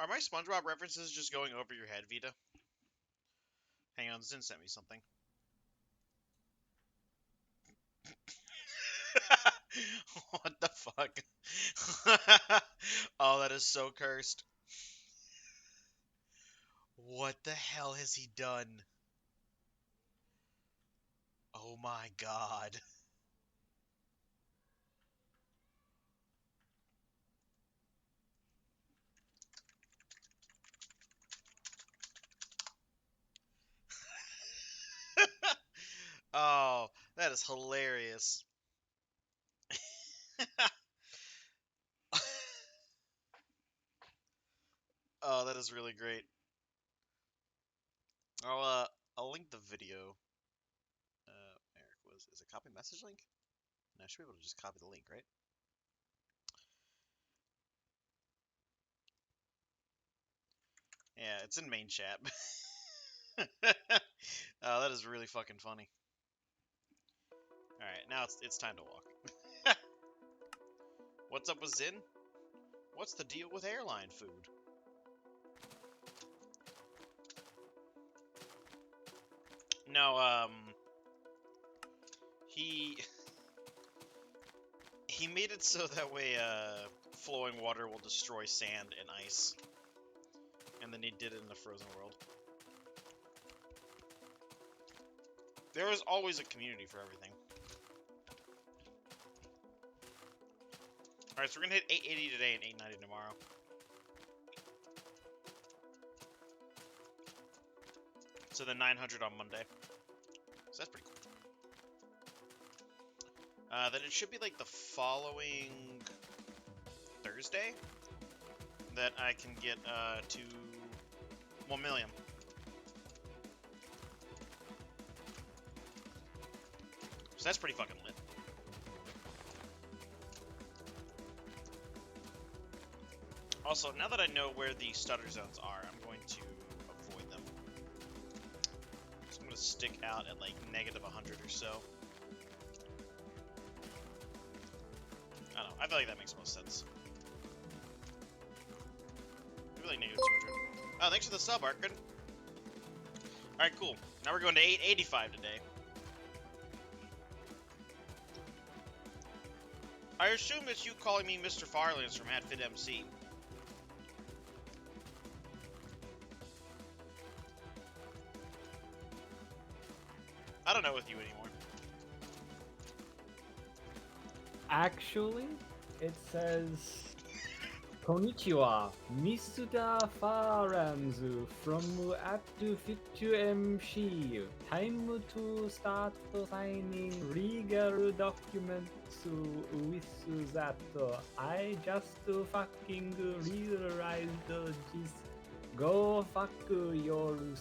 Are my SpongeBob references just going over your head, Vita? Hang on, Zin sent me something. What the fuck? Oh, that is so cursed. What the hell has he done? Oh my god. Oh, that is hilarious. Oh, that is really great. I'll link the video. Eric is it copy message link? No, I should be able to just copy the link, right? Yeah, it's in main chat. Oh, that is really fucking funny. All right, now it's time to walk. What's up with Zin? What's the deal with airline food? No, he he made it so that way flowing water will destroy sand and ice. And then he did it in the frozen world. There is always a community for everything. Alright, so we're gonna hit 880 today and 890 tomorrow. So then 900 on Monday. So that's pretty cool. Then it should be like the following Thursday that I can get to 1 million. So that's pretty fucking lit. Also, now that I know where the stutter zones are, I'm going to avoid them. So I'm going to stick out at like negative 100 or so. I don't know. I feel like that makes most sense. Maybe like negative 200. Oh, thanks for the sub, Arkad. Alright, cool. Now we're going to 885 today. I assume it's you calling me Mr. Farlands from AdFitMC. I don't know with you anymore. Actually, it says Konnichiwa, Mr. Farams from AdFitMC. Time to start signing legal documents with that. I just fucking realized this. Go fuck yourselves.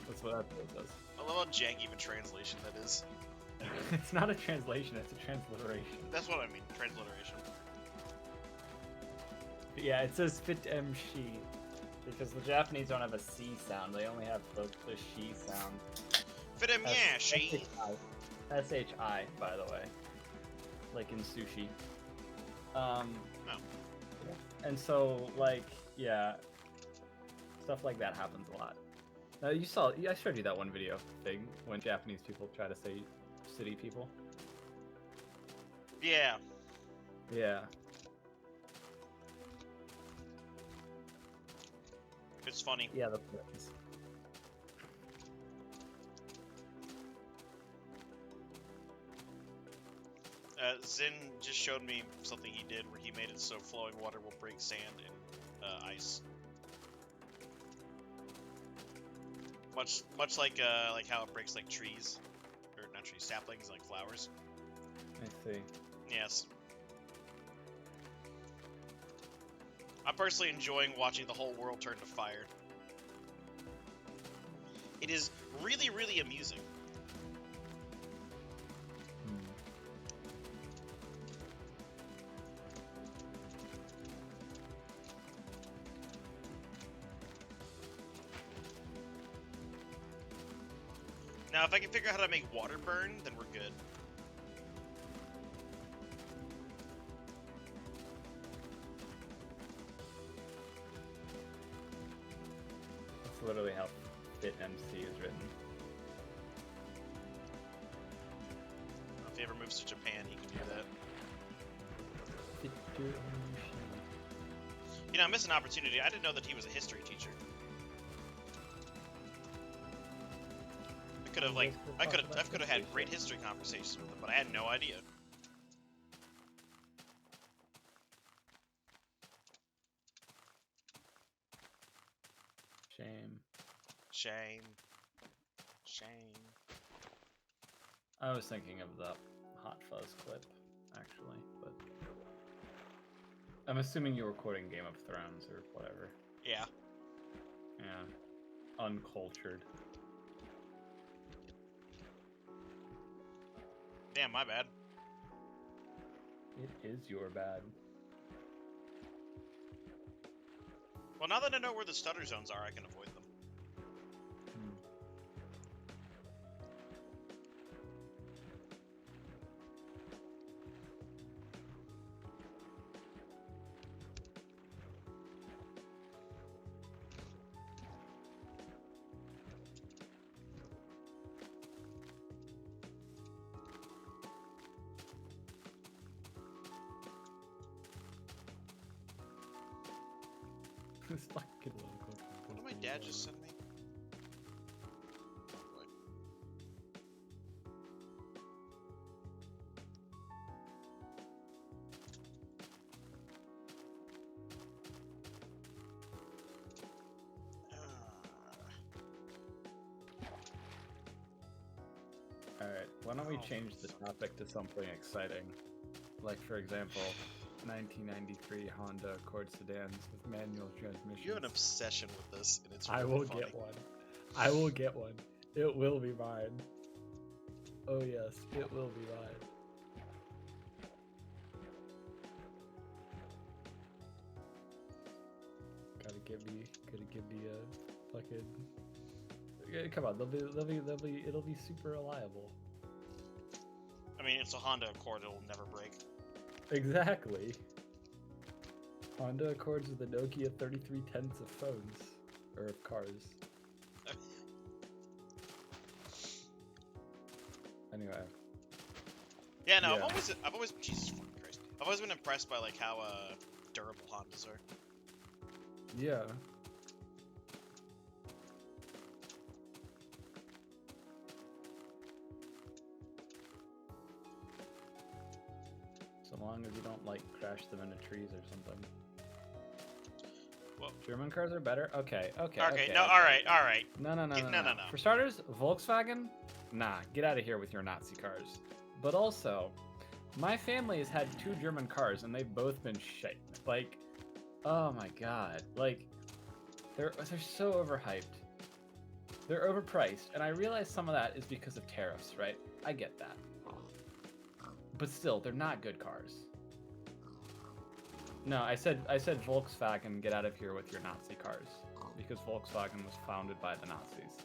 That's what that says. I love how janky of a translation that is. It's not a translation, it's a transliteration. That's what I mean, transliteration. Yeah, it says fit MC because the Japanese don't have a C sound, they only have the she sound. Fit him, yeah, she. S-H-I, by the way. Like in sushi. Oh. And so, like, yeah, stuff like that happens a lot. I showed you that one video thing when Japanese people try to say city people. Yeah. Yeah. It's funny. Yeah, that's what it is. Zin just showed me something he did where he made it so flowing water will break sand and ice. Much like how it breaks like trees, or not trees, saplings, like flowers. I see. Yes. I'm personally enjoying watching the whole world turn to fire. It is really, really amusing. Now, if I can figure out how to make water burn, then we're good. literally how Fit MC is written. If he ever moves to Japan, he can do that. You know, I missed an opportunity. I didn't know that he was a history teacher. I could have had great history conversations with him, but I had no idea. Shame. Shame. Shame. I was thinking of the Hot Fuzz clip, actually, but I'm assuming you were quoting Game of Thrones or whatever. Yeah. Yeah. Uncultured. Damn, my bad. It is your bad. Well, now that I know where the stutter zones are, I can avoid them. It's like good one. What did my dad just send me? What? Alright, why don't we change the topic to something exciting? Like, for example, 1993 Honda Accord sedans with manual transmissions. You have an obsession with this, and it's really I will funny. get one. I will get one. It will be mine. Oh yes, it will be mine. Gotta give me a fucking. Come on, it'll be super reliable. I mean, it's a Honda Accord; it'll never break. Exactly. Honda Accords with the Nokia 3310s of phones or of cars. Anyway. Yeah, no, Yeah. I've always, Jesus fucking Christ, I've always been impressed by like how durable Hondas are. Yeah. So long as you don't like crash them into trees or something. Well, German cars are better. Okay. no, Okay. all right. No. For starters, Volkswagen, nah, get out of here with your Nazi cars. But also, my family has had 2 German cars and they've both been shit. Like, oh my god, like they're so overhyped. They're overpriced, and I realize some of that is because of tariffs, right? I get that. But still, they're not good cars. No, I said Volkswagen, get out of here with your Nazi cars, because Volkswagen was founded by the Nazis.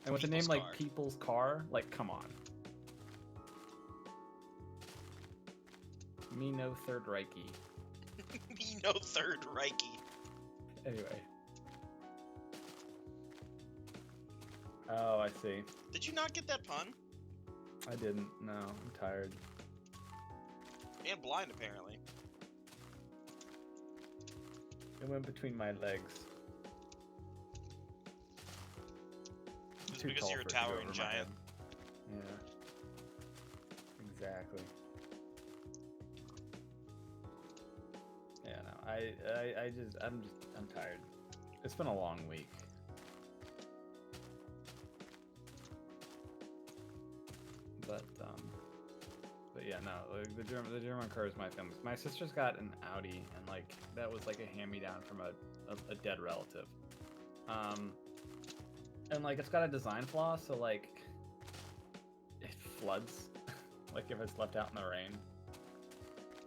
And with a name like People's Car, like, come on. Me no Third Reichy. Me no Third Reichy. Anyway. Oh, I see. Did you not get that pun? I didn't. No, I'm tired. And blind, apparently. It went between my legs. It's because you're a towering giant. Yeah. Exactly. Yeah, no, I'm tired. It's been a long week. But yeah, no, like, the German car is my family's. My sister's got an Audi, and like that was like a hand-me-down from a dead relative. And like it's got a design flaw, so like it floods, like if it's left out in the rain.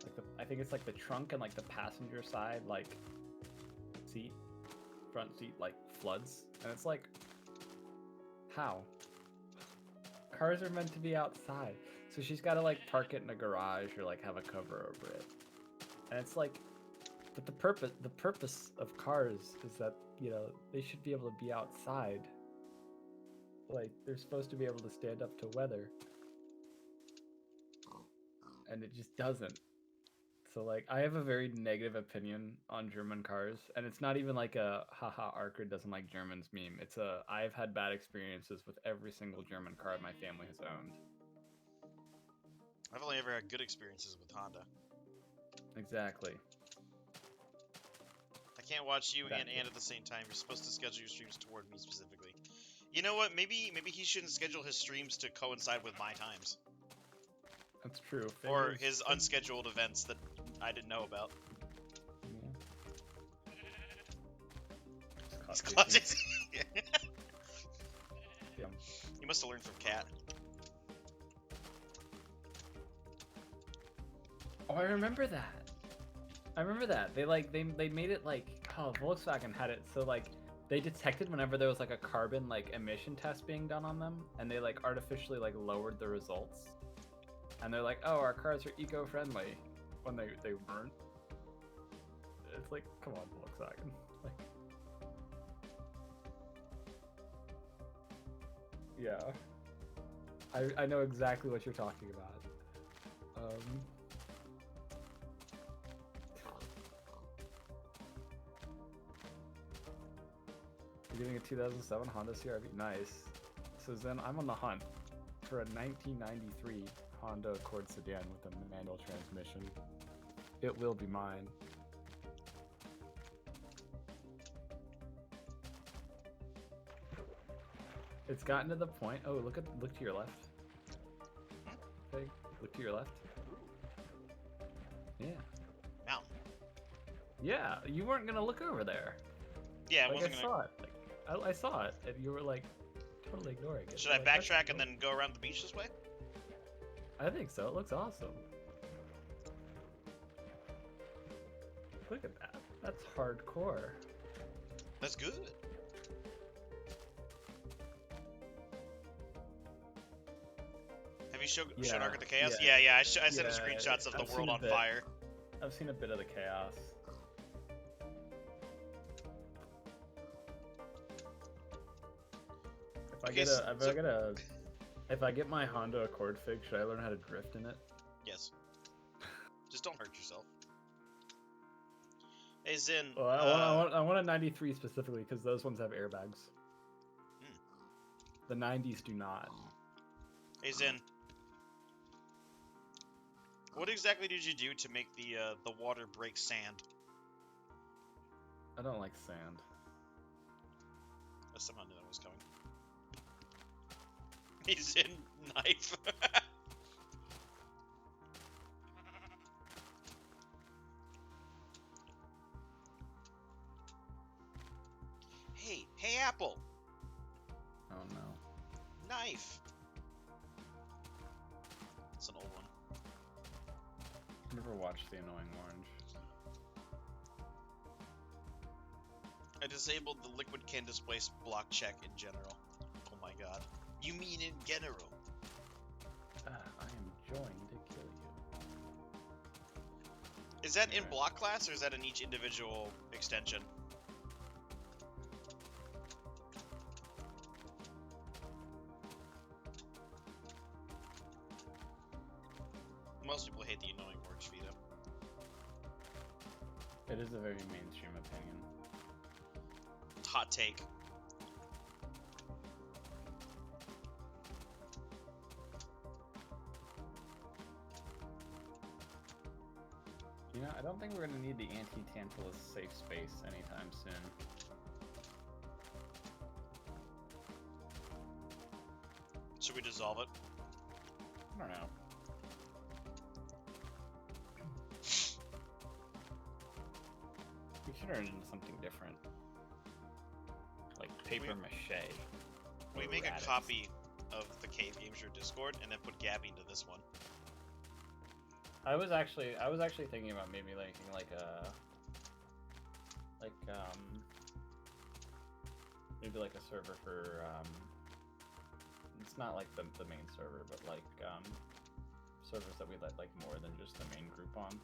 Like I think it's like the trunk and like the passenger side, like front seat, like floods, and it's like, how? Cars are meant to be outside. So she's got to like park it in a garage or like have a cover over it. And it's like But the purpose of cars is that, you know, they should be able to be outside. Like, they're supposed to be able to stand up to weather. And it just doesn't. So, like, I have a very negative opinion on German cars. And it's not even like a, haha, Archer doesn't like Germans meme. It's a, I've had bad experiences with every single German car my family has owned. I've only ever had good experiences with Honda. Exactly. I can't watch you and Ann at the same time. You're supposed to schedule your streams toward me specifically. You know what? Maybe he shouldn't schedule his streams to coincide with my times. That's true. Or his unscheduled events that I didn't know about. Yeah. He's clutching. Yeah. You must have learned from Cat. Oh, I remember that. They made it like, oh, Volkswagen had it so like they detected whenever there was like a carbon like emission test being done on them, and they like artificially like lowered the results. And they're like, oh, our cars are eco-friendly when they weren't. It's like, come on, Volkswagen. Like, yeah. I know exactly what you're talking about. You're getting a 2007 Honda CR-V. Nice. So then I'm on the hunt for a 1993 Honda Accord sedan with a manual transmission. It will be mine. It's gotten to the point. Oh, look to your left. Okay, look to your left. Yeah. Mountain. Yeah, you weren't gonna look over there. Yeah, I like, wasn't I gonna. saw it. Like, I saw it, and you were like totally ignoring it. Should I like, backtrack and then go around the beach this way? I think so. It looks awesome. Look at that. That's hardcore. That's good. Have you shown Ark of the Chaos? Yeah. I sent him screenshots of the world on fire. I've seen a bit of the chaos. If I get my Honda Accord fig, should I learn how to drift in it? Yes. Just don't hurt yourself. Hey Zin. Well, I want a 93 specifically because those ones have airbags. The 90s do not. Hey Zin. What exactly did you do to make the water break sand? I don't like sand. I somehow knew that was coming. He's in knife. Hey Apple. Oh no. Knife. It's an old one. I never watched The Annoying Orange. I disabled the liquid can displace block check in general. Oh my god. You mean in general? I am going to kill you. Is that in block class or is that in each individual extension? Most people hate the Annoying Orange Vita. It is a very mainstream opinion. Hot take. You know, I don't think we're going to need the anti-Tantalus safe space anytime soon. Should we dissolve it? I don't know. We should turn it into something different. Like paper mache. We make a copy of the Cave Games Room Discord and then put Gabby into this one. I was actually thinking about maybe making like maybe like a server for it's not like the main server, but like servers that we let like more than just the main group on.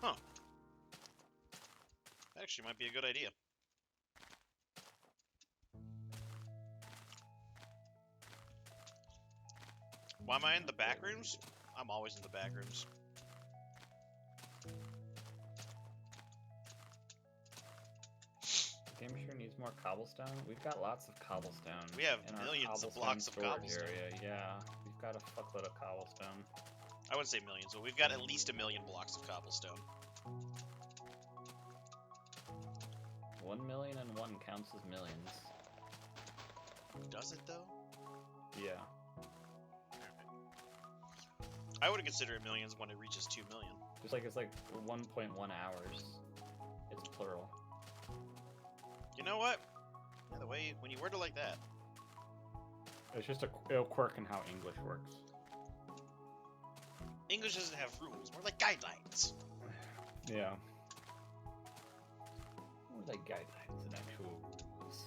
Huh. actually might be a good idea. Why am I in the back rooms? I'm always in the back rooms. Game sure needs more cobblestone. We've got lots of cobblestone. We have in our millions of cobblestone blocks of storage cobblestone. area. Yeah, we've got a fuckload of cobblestone. I wouldn't say millions, but we've got at least 1 million blocks of cobblestone. 1,000,001 counts as millions. Does it though? Yeah. I would consider it millions when it reaches 2 million. Just like it's like 1.1 hours. It's plural. You know what? Yeah, the way when you word it like that. It's just a quirk in how English works. English doesn't have rules, more like guidelines. Yeah. More like guidelines and actual rules.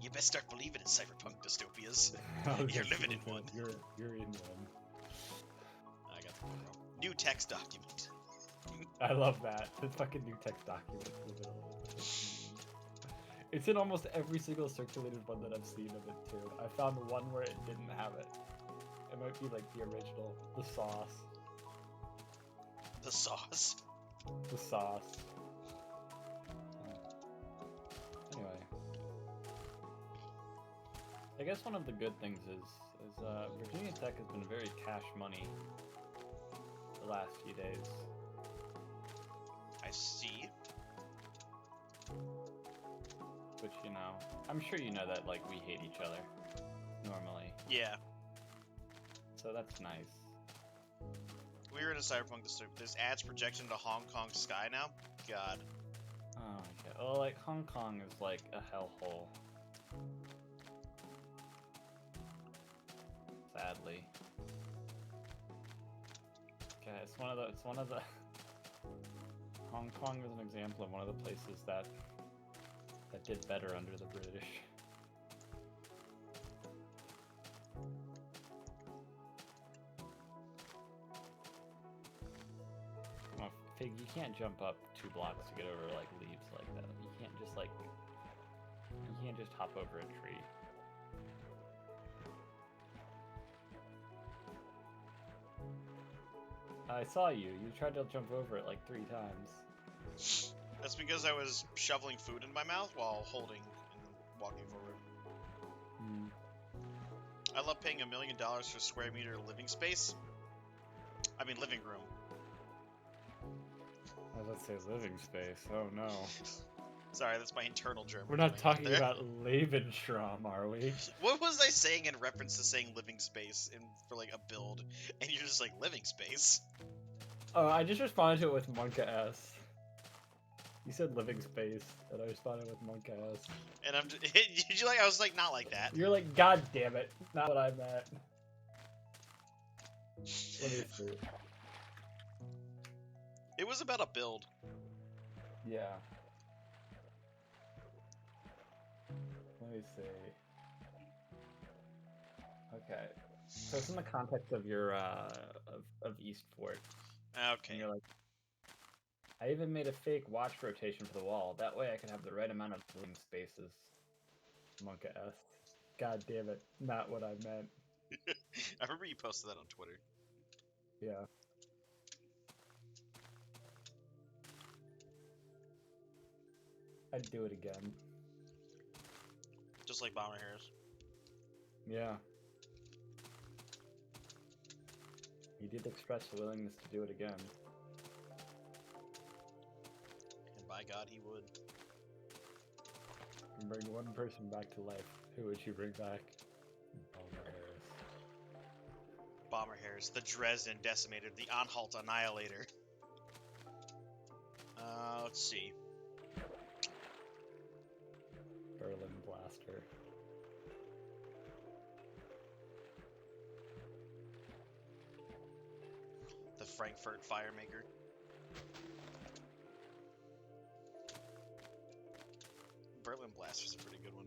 You best start believing in cyberpunk dystopias. Oh, You're living in one. You're in one. I got the quote wrong. New text document. I love that. The fucking new text document. It's in almost every single circulated one that I've seen of it too. I found one where it didn't have it. It might be like the original. The sauce. The sauce. The sauce. Anyway. I guess one of the good things is Virginia Tech has been very cash money the last few days. I see. Which, you know, I'm sure you know that, like, we hate each other, normally. Yeah. So that's nice. We were in a cyberpunk dystopia. There's ads projection to Hong Kong sky now? God. Oh my god. Well, like, Hong Kong is, like, a hellhole. Sadly. Okay, it's one of the... Hong Kong is an example of one of the places that did better under the British. Oh, Fig, you can't jump up 2 blocks to get over, like, leaves like that. You can't just, like... You can't just hop over a tree. I saw you. You tried to jump over it, like, 3 times. That's because I was shoveling food in my mouth while holding and walking forward. Hmm. I love paying $1 million for square meter living space. I mean, living room. I was about to say living space. Oh no. Sorry, that's my internal German. We're not coming out talking there. about Lebensraum, are we? What was I saying in reference to saying living space for like a build, and you're just like living space? Oh, I just responded to it with Monka S. You said living space, and I responded with Monka S. And I'm just, did you like? I was like, not like that. You're like, God damn it, not what I meant. Let me see. It was about a build. Yeah. Let me see. Okay. So it's in the context of your of Eastport. Okay. And you're like, I even made a fake watch rotation for the wall. That way I could have the right amount of living spaces. Monka S. God damn it. Not what I meant. I remember you posted that on Twitter. Yeah. I'd do it again. Just like Bomber Harris. Yeah. He did express a willingness to do it again. And by God, he would. And bring one person back to life. Who would you bring back? Bomber Harris. Bomber Harris, the Dresden Decimator, the Anhalt Annihilator. Let's see. Berlin Blaster. The Frankfurt Firemaker. Berlin Blaster's a pretty good one.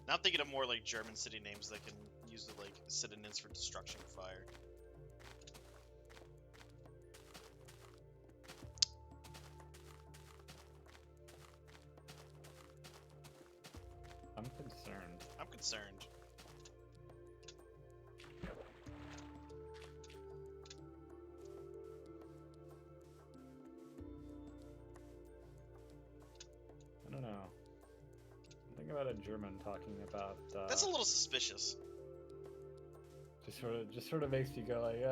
Now I'm thinking of more like German city names that can use the like synonyms for destruction of fire. about a German talking about. That's a little suspicious. Just sort of makes you go like,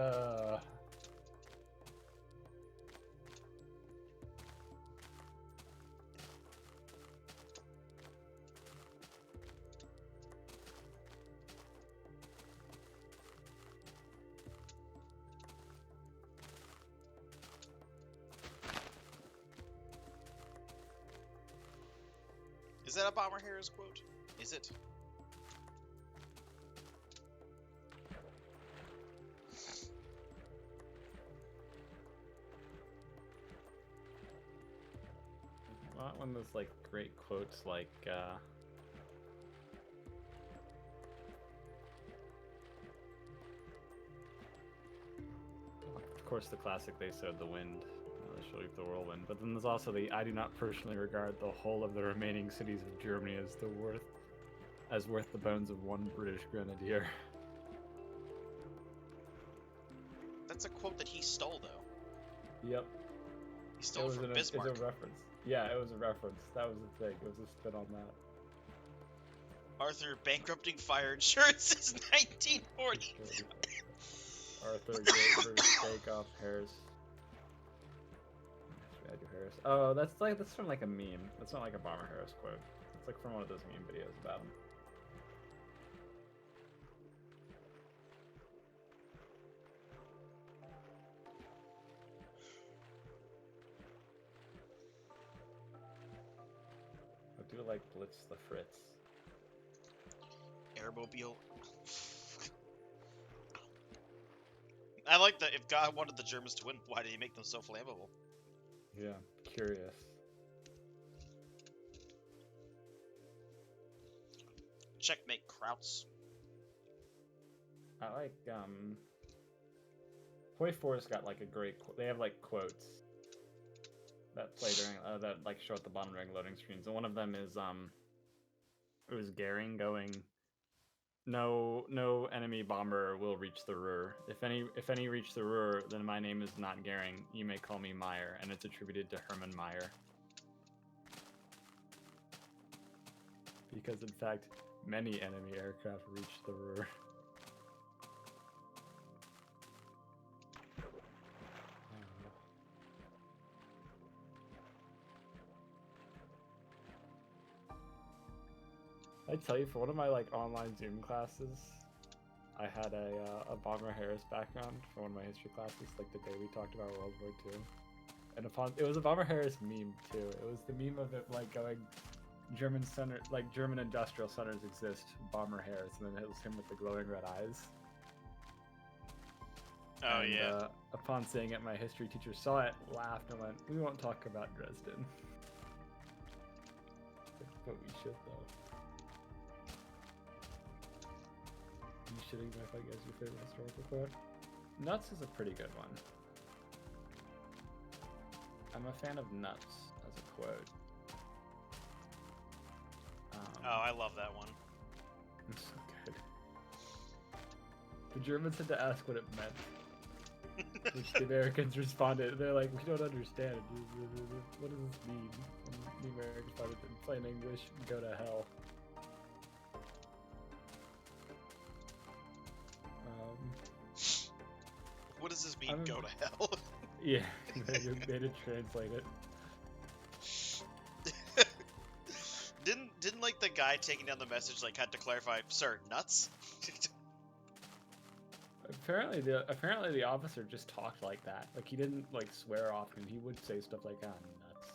Is that a Bomber Harris quote? Is it? Not one of those like great quotes like. Of course, the classic "They sowed the wind, they shall reap the whirlwind." But then there's also the "I do not personally regard the whole of the remaining cities of Germany as worth the bones of one British grenadier." That's a quote that he stole, though. Yep. He stole it from Bismarck. It's a reference. Yeah, it was a reference. That was the thing. It was a spin on that. Arthur bankrupting fire insurance since 1940. Arthur Great British Bake Off Harris. Harris. Oh, that's from like a meme. That's not like a Bomber Harris quote. It's like from one of those meme videos about him. I do like Blitz the Fritz. Airmobile. I like that. If God wanted the Germans to win, why did he make them so flammable? Yeah, curious. Checkmate, Krauts. I like Toy Force got like a great. They have like quotes that play during that like show at the bottom during loading screens, and one of them is it was Goering going, no enemy bomber will reach the Ruhr. If any reach the Ruhr, then my name is not Goering. You may call me Meyer, and it's attributed to Hermann Meyer. Because in fact, many enemy aircraft reached the Ruhr. I tell you, for one of my like online Zoom classes, I had a Bomber Harris background for one of my history classes, like the day we talked about World War II. And it was a Bomber Harris meme too. It was the meme of it like going, German industrial centers exist, Bomber Harris, and then it was him with the glowing red eyes. Oh, and, yeah. Upon seeing it, my history teacher saw it, laughed, and went, "We won't talk about Dresden." But we should, though. You shitting me if I guess your favorite historical quote? Nuts is a pretty good one. I'm a fan of Nuts as a quote. Oh, I love that one. It's so good. The Germans had to ask what it meant. Which the Americans responded, they're like, "We don't understand. What does this mean?" And the Americans responded in plain English, "Go to hell." What does this mean, go to hell? Yeah, they had to translate it. Didn't like the guy taking down the message like had to clarify, "Sir, nuts?" Apparently the officer just talked like that. Like he didn't like swear often. He would say stuff like, "Ah, nuts."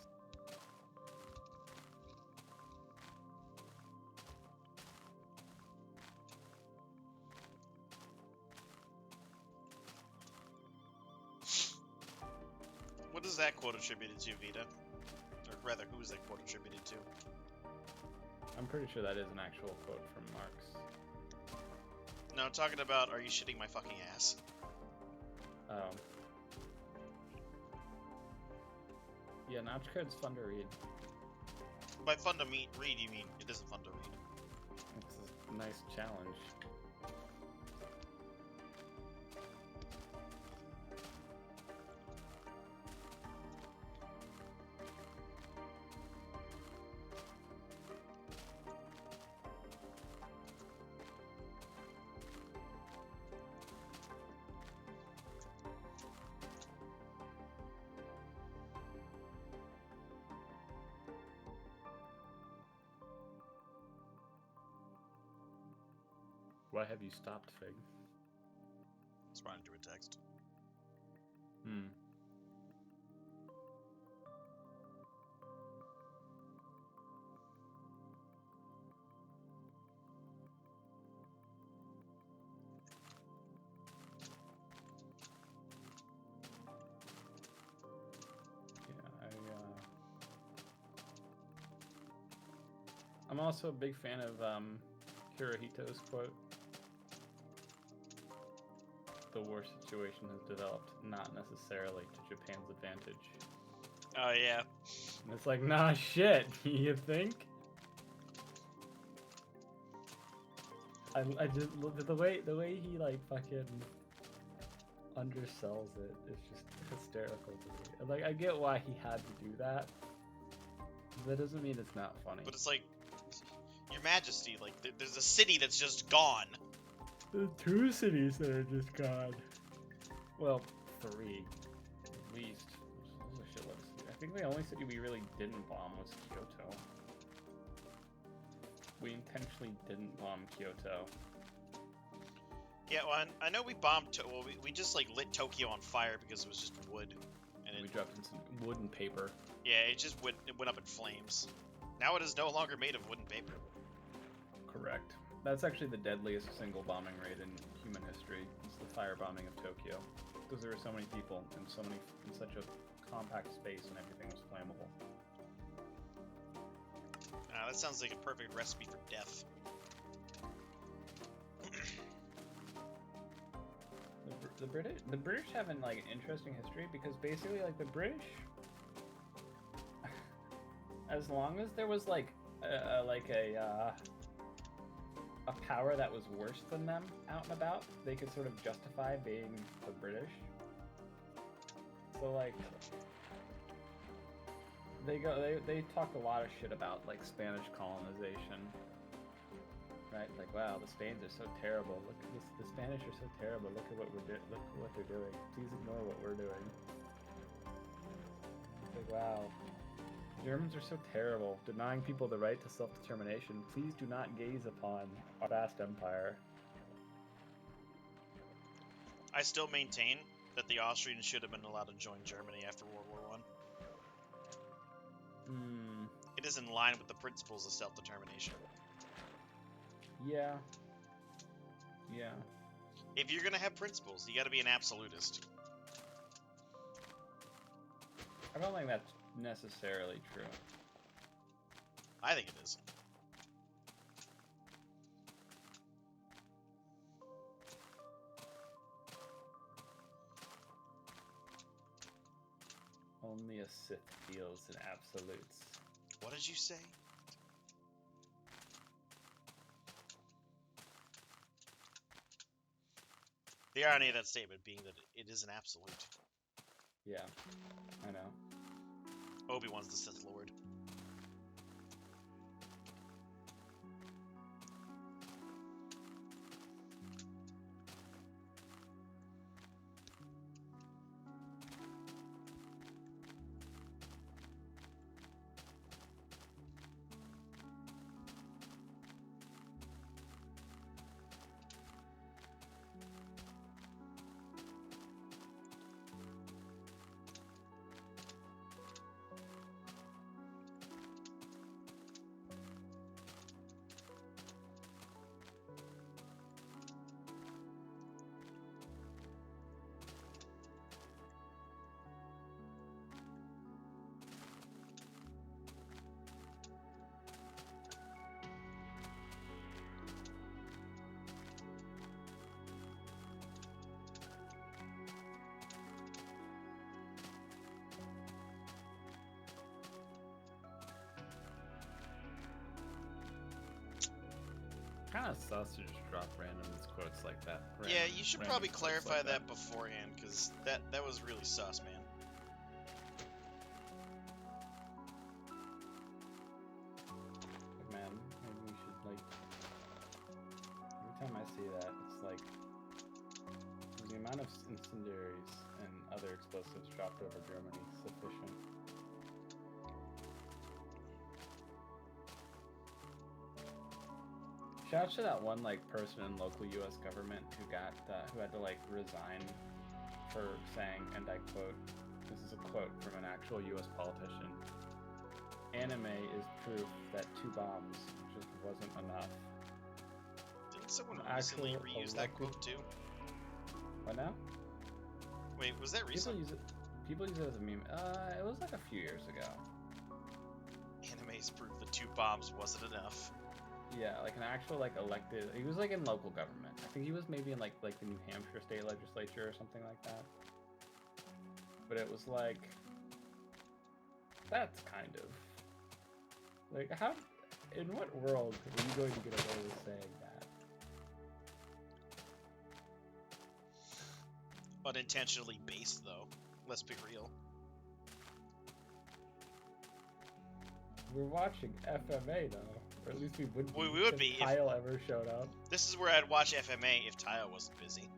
What is that quote attributed to, Vita? Or rather, who is that quote attributed to? I'm pretty sure that is an actual quote from Marx. No, I'm talking about, are you shitting my fucking ass? Oh. Yeah, Notch Code's fun to read. By fun to read, you mean it isn't fun to read. It's a nice challenge. Why have you stopped, Fig? Responding to a text. Hmm. I'm also a big fan of Hirohito's quote. The war situation has developed not necessarily to Japan's advantage. Oh yeah. And it's like, nah, shit. You think? I just the way he like fucking undersells it is just hysterical to me. And, like, I get why he had to do that. That doesn't mean it's not funny. But it's like, Your Majesty, like, there's a city that's just gone. The 2 cities that are just gone. Well, 3, at least. There's a shitload of cities. I think the only city we really didn't bomb was Kyoto. We intentionally didn't bomb Kyoto. Yeah, well, I know we bombed. We just like lit Tokyo on fire because it was just wood, and We dropped in some wood and paper. yeah, it went up in flames. Now it is no longer made of wood and paper. Correct. That's actually the deadliest single bombing raid in human history. It's the firebombing of Tokyo, because there were so many people and in such a compact space, and everything was flammable. That sounds like a perfect recipe for death. The British have an like interesting history, because basically like the British, as long as there was like a power that was worse than them out and about, they could sort of justify being the British. So like they talk a lot of shit about like Spanish colonization. Right, like, wow, the Spains are so terrible. Look at this, the Spanish are so terrible. Look at what look at what they're doing. Please ignore what we're doing. It's like, wow, Germans are so terrible, denying people the right to self-determination. Please do not gaze upon our vast empire. I still maintain that the Austrians should have been allowed to join Germany after World War I. It is in line with the principles of self-determination. Yeah. Yeah. If you're gonna have principles, you gotta be an absolutist. I don't think that's necessarily true. I think it is. Only a Sith deals in absolutes. What did you say? The irony of that statement being that it is an absolute. Yeah, I know. Obi-Wan's the Sith Lord. Kind of sus to just drop random quotes like that. Yeah, you should probably quotes clarify like that beforehand, because that was really sus, man. Like, man, maybe we should, like, every time I see that, it's like, the amount of incendiaries and other explosives dropped over Germany sufficient. Shout out to that one like person in local U.S. government who had to like resign for saying, and I quote, this is a quote from an actual U.S. politician: "Anime is proof that 2 bombs just wasn't enough." Didn't someone recently reuse that quote too? What now? Wait, was that recent? People use it as a meme. It was like a few years ago. Anime's proof that 2 bombs wasn't enough. Yeah, like an actual like elected. He was like in local government. I think he was maybe in like the New Hampshire state legislature or something like that. But it was like, that's kind of like, how, in what world are you going to get away with saying that? Unintentionally based, though. Let's be real. We're watching FMA though, or at least we would be. We would be if Kyle ever showed up. This is where I'd watch FMA if Tile wasn't busy.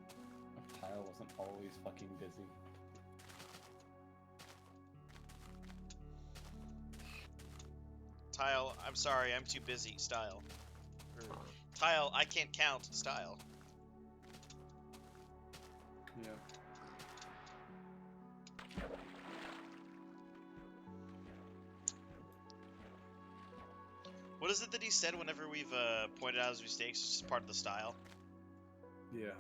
If Kyle wasn't always fucking busy. Tile, I'm sorry, I'm too busy. Style. Or, Tile, I can't count. Style. Yeah. What is it that he said whenever we've pointed out his mistakes? It's just part of the style. Yeah.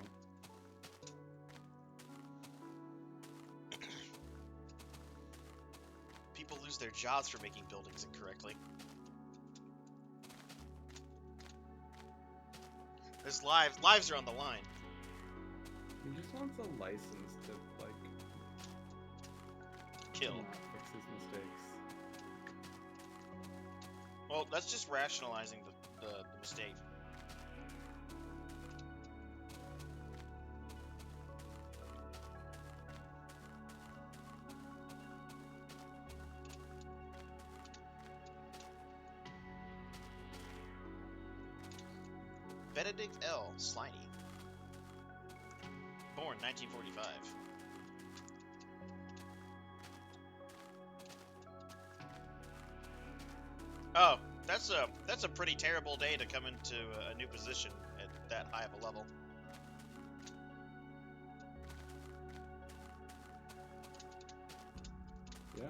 People lose their jobs for making buildings incorrectly. There's lives are on the line. He just wants a license to like Kill. not fix his mistakes. Well, that's just rationalizing the mistake. Benedict L. Sliney. Born 1945. Oh, that's a pretty terrible day to come into a new position at that high of a level. Yeah.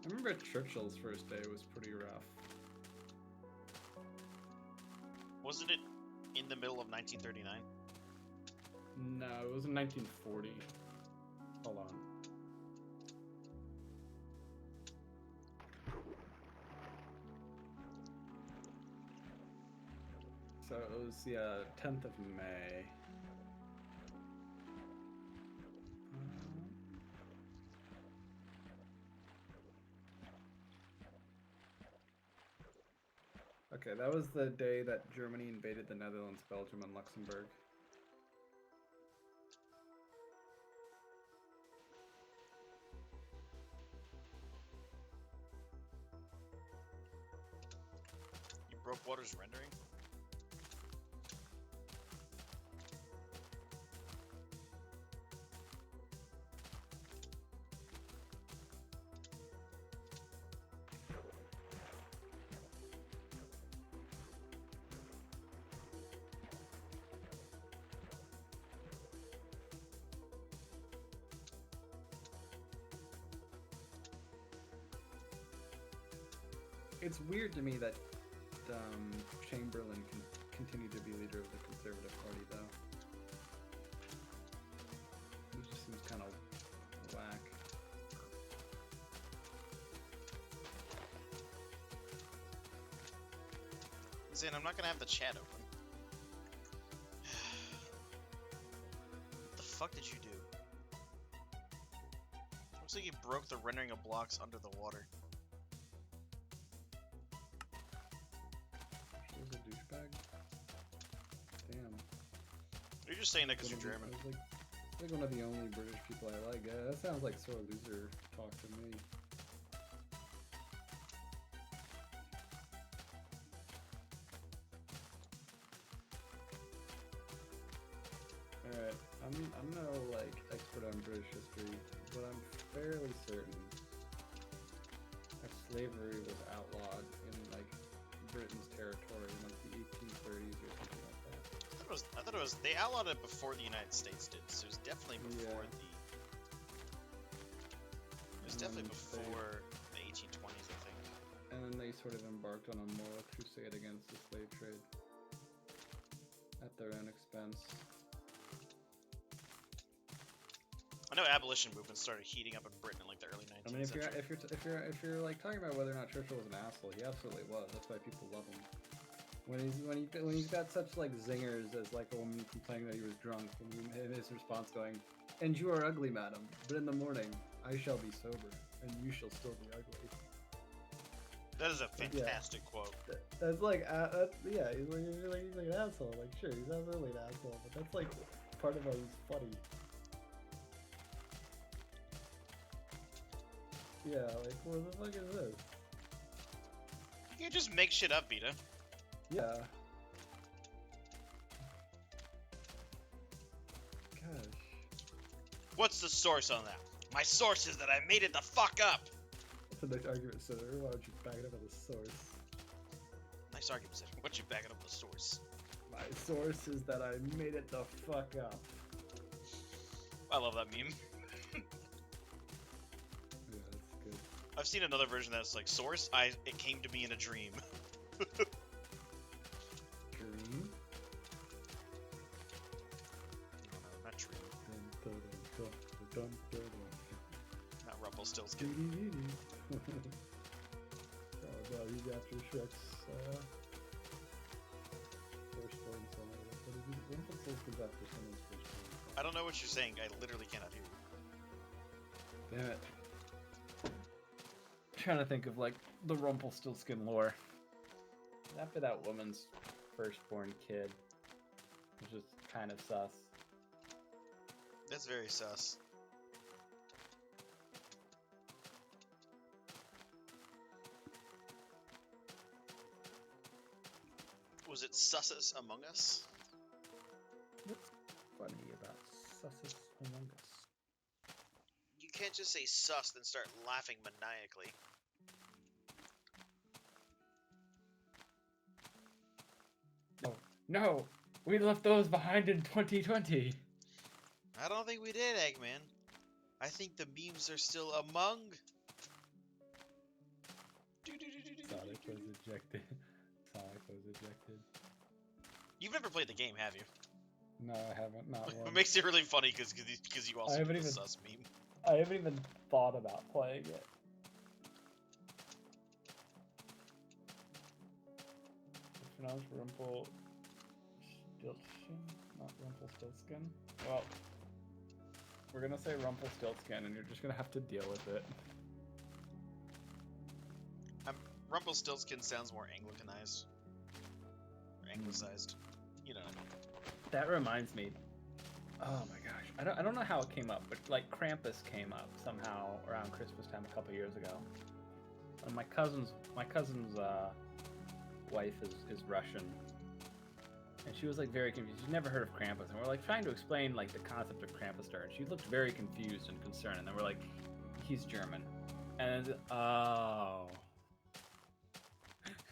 I remember Churchill's first day was pretty rough. Wasn't it in the middle of 1939? No, it was in 1940. Hold on. So it was the 10th of May. Okay, that was the day that Germany invaded the Netherlands, Belgium, and Luxembourg. You broke Water's rendering? It's weird to me that Chamberlain can continue to be leader of the Conservative Party, though. It just seems kind of whack. Zin, I'm not gonna have the chat open. What the fuck did you do? Looks like you broke the rendering of blocks under the water. He was a douchebag? Damn. You're just saying that because you're German. Like one of the only British people I like. That sounds like sore loser talk to me. Alright, I'm no like expert on British history, but I'm fairly certain that slavery was outlawed in like Britain's territory in like the 1930s or something like that. I thought it was they outlawed it before the United States did, so it was definitely before Yeah. It was definitely before the 1820s, I think. And then they sort of embarked on a moral crusade against the slave trade at their own expense. I know abolition movements started heating up in Britain in like the early 19th I mean, century. if you're like talking about whether or not Churchill was an asshole, he absolutely was. That's why people love him. When he's got such like zingers as like a woman complaining that he was drunk, and his response going, "And you are ugly, madam, but in the morning I shall be sober, and you shall still be ugly." That is a fantastic quote. That's like, yeah, he's like an asshole. Like, sure, he's not really an asshole, but that's like part of why he's funny. Yeah, like, what the fuck is this? You can't just make shit up, Vita. Yeah. Gosh. What's the source on that? My source is that I made it the fuck up. That's a nice argument, Senator. Why don't you back it up with a source? Nice argument, Senator. Why don't you back it up with a source? My source is that I made it the fuck up. I love that meme. Yeah, that's good. I've seen another version that's like, source, it came to me in a dream. Dream? No, not dream. Dun, dun, dun, dun, dun, Not Rumpelstiltskin. dun. Oh no, he's after Shrek's firstborn son. What is he? Rumpelstiltskin's after someone's firstborn son. I don't know what you're saying. I literally cannot hear you. Damn it. Trying to think of like the Rumpelstiltskin lore. After that woman's firstborn kid, which is kind of sus. That's very sus. Was it Sussus Among Us? What's funny about Sussus Among Us? You can't just say sus then start laughing maniacally. No, we left those behind in 2020. I don't think we did, Eggman. I think the memes are still among. Sonic was ejected. Sonic was ejected. You've never played the game, have you? No, I haven't. Not It one. makes it really funny because you also haven't do the even- sus meme. I haven't even thought about playing it. Pronounced Rumpelstiltskin, not Rumpelstiltskin. Well, we're gonna say Rumpelstiltskin, and you're just gonna have to deal with it. Rumpelstiltskin sounds more Anglicanized. Or Anglicized. You know what I mean. That reminds me. Oh my gosh, I don't know how it came up, but like Krampus came up somehow around Christmas time a couple years ago. And my cousin's wife is Russian, and she was like very confused. She'd never heard of Krampus, and we're like trying to explain like the concept of Krampus to her, and she looked very confused and concerned. And then we're like, he's German, and oh,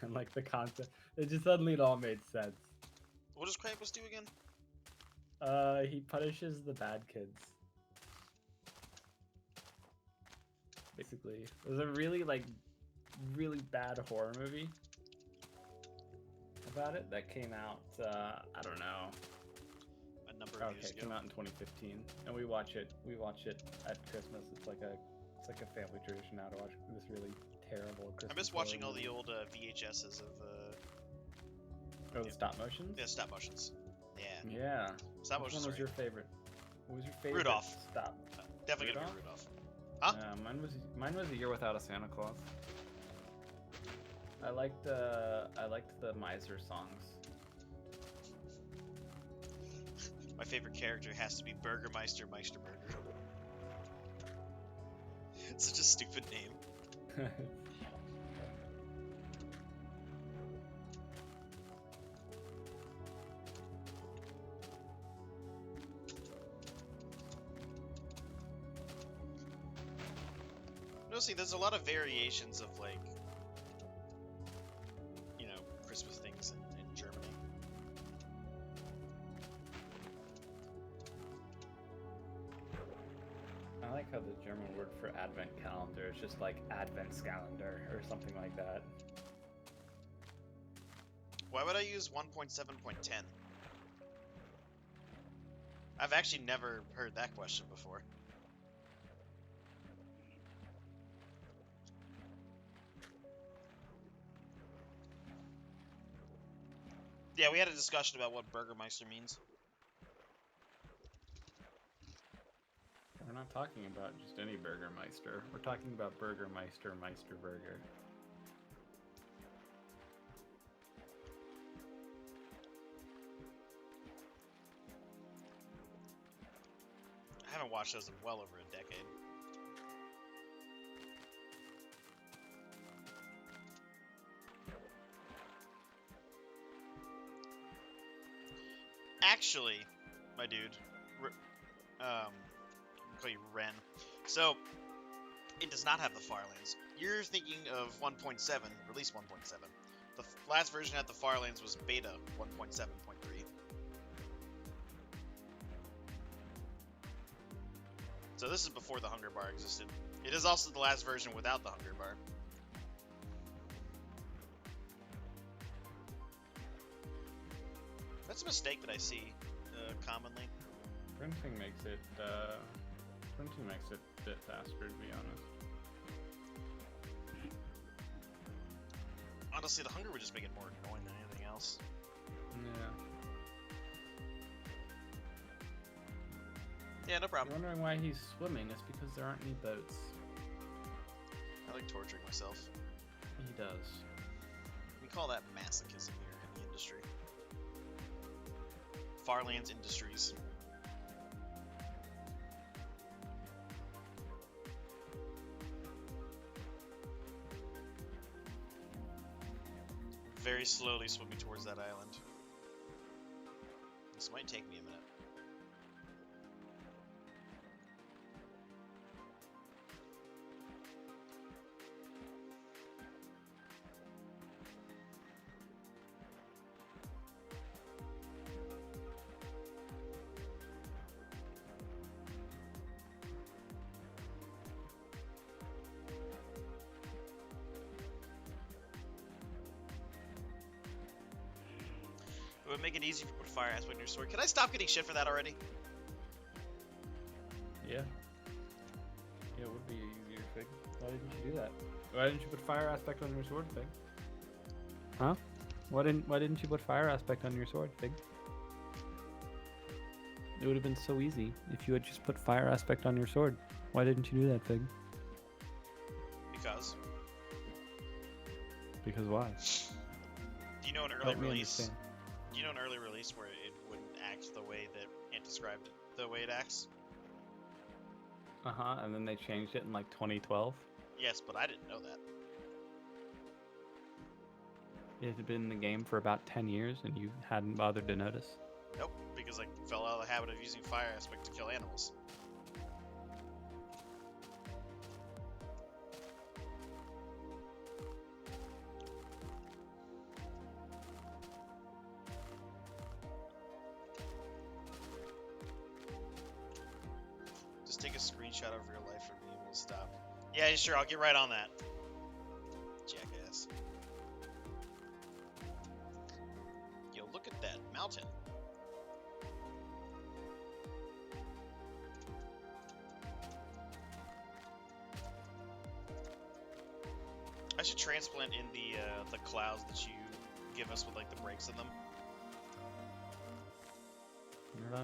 and like the concept, it all made sense. What does Krampus do again? He punishes the bad kids. Basically, it was a really bad horror movie about it that came out. I don't know. A number of years Okay, it ago. came out in 2015, and we watch it at Christmas. It's like a family tradition now to watch this really terrible Christmas. I miss watching horror all the movie. old VHSs of Oh, the stop motions. yeah, stop motions. Yeah, Yeah. stop Which motions. one was Right. your favorite? What was your favorite? Rudolph. Stop. Definitely gonna be Rudolph? Rudolph. Huh? Mine was A Year Without a Santa Claus. I liked the miser songs. My favorite character has to be Burgermeister Meisterburger. It's such a stupid name. No, see, there's a lot of variations of like, you know, Christmas things in Germany. like how the German word for advent calendar is just like Adventskalender or something like that. Why would I use 1.7.10? I've actually never heard that question before. Yeah, we had a discussion about what Burgermeister means. We're not talking about just any Burgermeister. We're talking about Burgermeister Meisterburger. I haven't watched those in well over a decade. Actually, my dude, I'll call you Ren. So, it does not have the Farlands. You're thinking of 1.7, release 1.7. The last version had the Farlands was beta 1.7.3. So this is before the Hunger Bar existed. It is also the last version without the Hunger Bar. That's a mistake that I see commonly. Printing makes it a bit faster, to be honest. Honestly, the hunger would just make it more annoying than anything else. Yeah. Yeah, no problem. You're wondering why he's swimming? It's because there aren't any boats. I like torturing myself. He does. We call that masochism here in the industry. Farlands Industries. Very slowly swimming towards that island. This might take me a minute. It would make it easy if you put a fire aspect on your sword. Can I stop getting shit for that already? Yeah. Yeah, it would be easier, Fig. Why didn't you do that? Why didn't you put fire aspect on your sword, Fig? Huh? Why didn't you put fire aspect on your sword, Fig? It would have been so easy if you had just put fire aspect on your sword. Why didn't you do that, Fig? Because. Because why? Do you know an early Help me release? understand. Do you know an early release where it wouldn't act the way that it described the way it acts? Uh-huh, and then they changed it in like 2012. Yes, but I didn't know that. It had been in the game for about 10 years and you hadn't bothered to notice. Nope, because I fell out of the habit of using fire aspect to kill animals. Just take a screenshot of real life for me and we'll stop. Yeah, sure, I'll get right on that. Jackass. Yo, look at that mountain. I should transplant in the clouds that you give us with like the breaks in them. Yeah.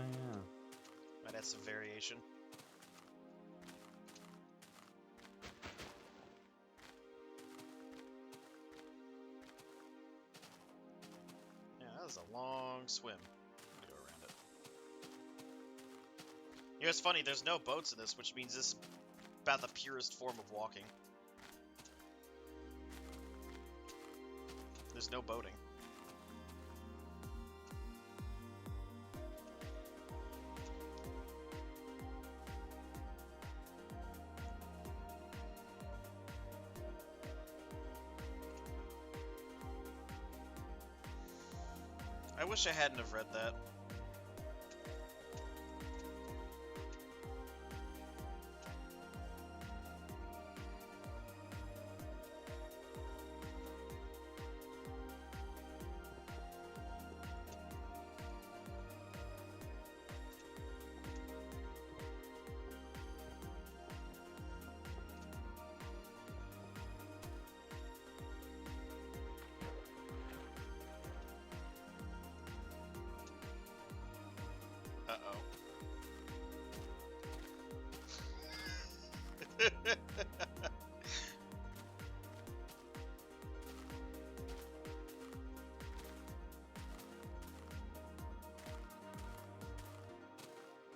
Might add some variation. Yeah, that was a long swim. Go around it. You know, it's funny, there's no boats in this, which means this is about the purest form of walking. There's no boating. I wish I hadn't have read that.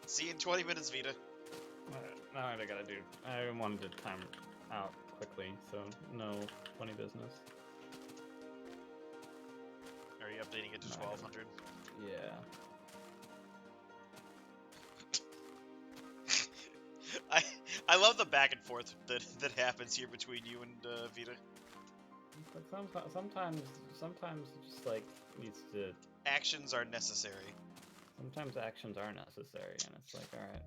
See you in 20 minutes, Vita. Now I gotta do. I wanted to time out quickly, so no funny business. Are you updating it to 1200? Yeah. I love the back and forth that happens here between you and Vita. But sometimes it just like needs to. Actions are necessary. Sometimes actions are necessary, and it's like, all right.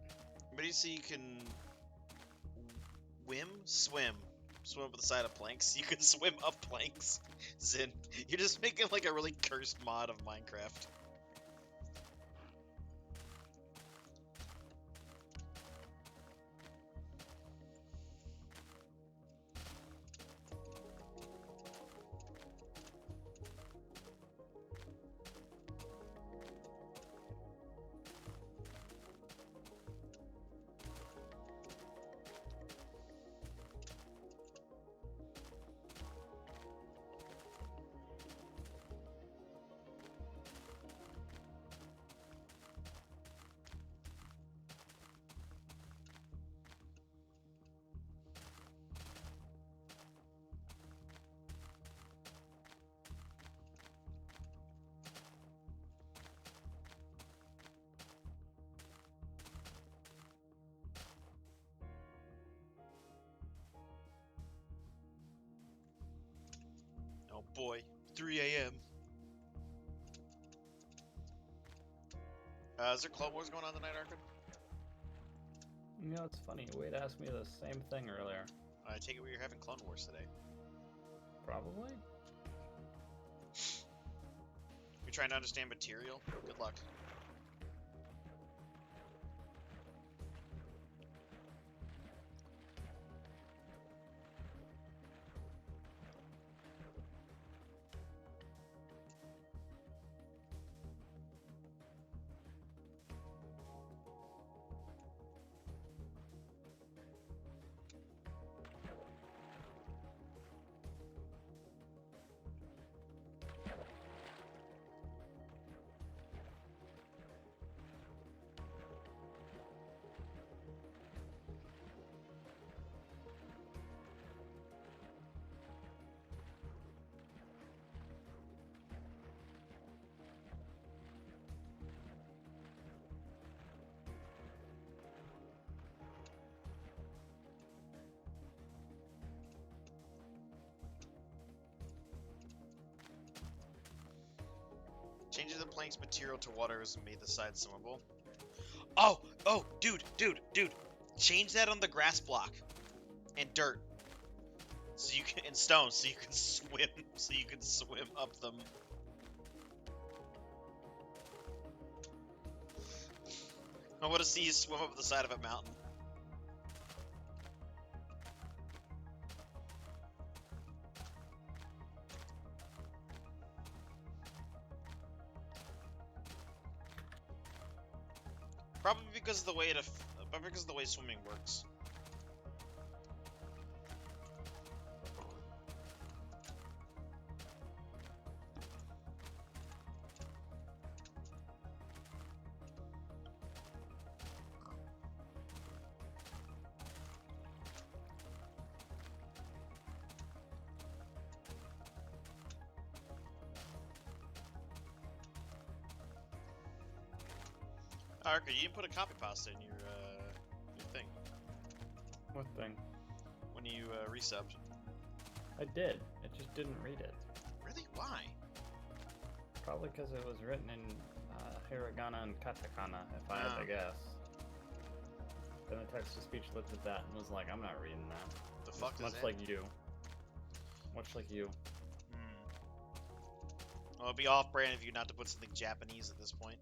But you see, you can swim up the side of planks. You can swim up planks. Zin, you're just making like a really cursed mod of Minecraft. Oh boy, 3 a.m. Is there Clone Wars going on tonight, Arkin? You know, it's funny. Wade asked me the same thing earlier. I take it we were having Clone Wars today. Probably. You're trying to understand material? Good luck. Changing the plank's material to water has made the side swimmable. Oh, dude. Change that on the grass block and dirt, so you can, and stone, so you can swim. So you can swim up them. I want to see you swim up the side of a mountain. Probably because of the way swimming works. Arca, you didn't put a copy pasta in your thing. What thing? When you resubbed. I did. It just didn't read it. Really? Why? Probably because it was written in hiragana and katakana, if I had to guess. Then the text-to-speech looked at that and was like, I'm not reading that. The fuck is that? Much like you. Much like you. Well, it'd be off-brand of you not to put something Japanese at this point.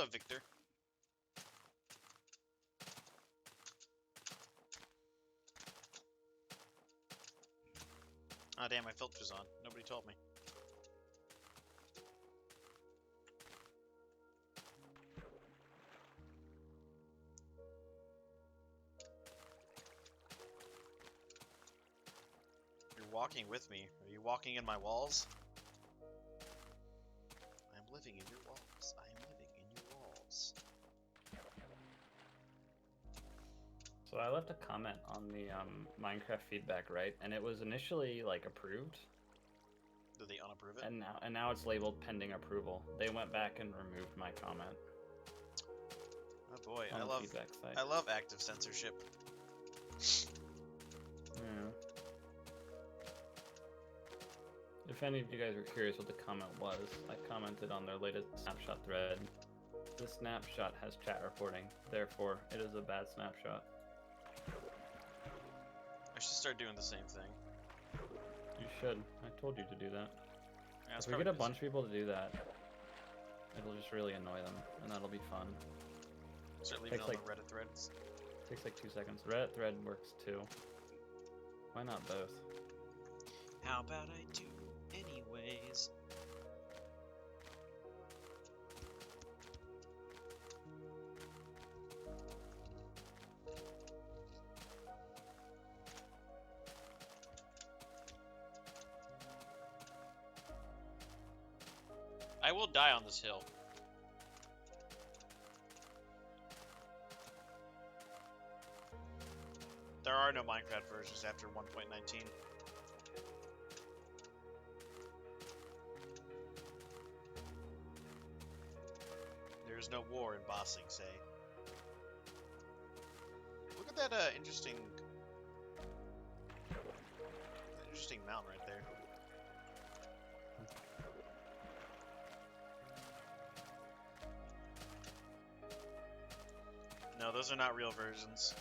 up, Victor? Oh damn, my filter's on. Nobody told me. You're walking with me. Are you walking in my walls? I'm living in your walls. I am living in your walls. So I left a comment on the Minecraft feedback, right? And it was initially like approved, Did they unapprove it? and now it's labeled pending approval. They went back and removed my comment. Oh boy, on the feedback site. I love active censorship. Yeah. If any of you guys were curious what the comment was, I commented on their latest snapshot thread. This snapshot has chat recording, therefore it is a bad snapshot. I should start doing the same thing. You should. I told you to do that. Yeah, If we get a bunch of people to do that, it'll just really annoy them, and that'll be fun. Start leaving on the Reddit threads. Takes like 2 seconds. Reddit thread works too. Why not both? How about I do anyways? I will die on this hill. There are no Minecraft versions after 1.19. There's no war in Bossing, say. Look at that interesting mountain right there. No, those are not real versions.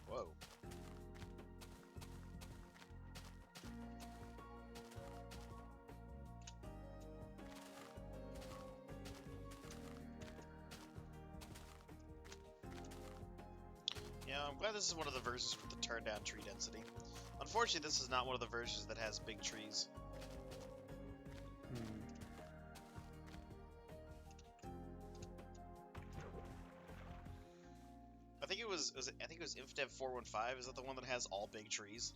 Whoa. Yeah, I'm glad this is one of the versions with the turned down tree density. Unfortunately, this is not one of the versions that has big trees. I think it was InfDev 415. Is that the one that has all big trees?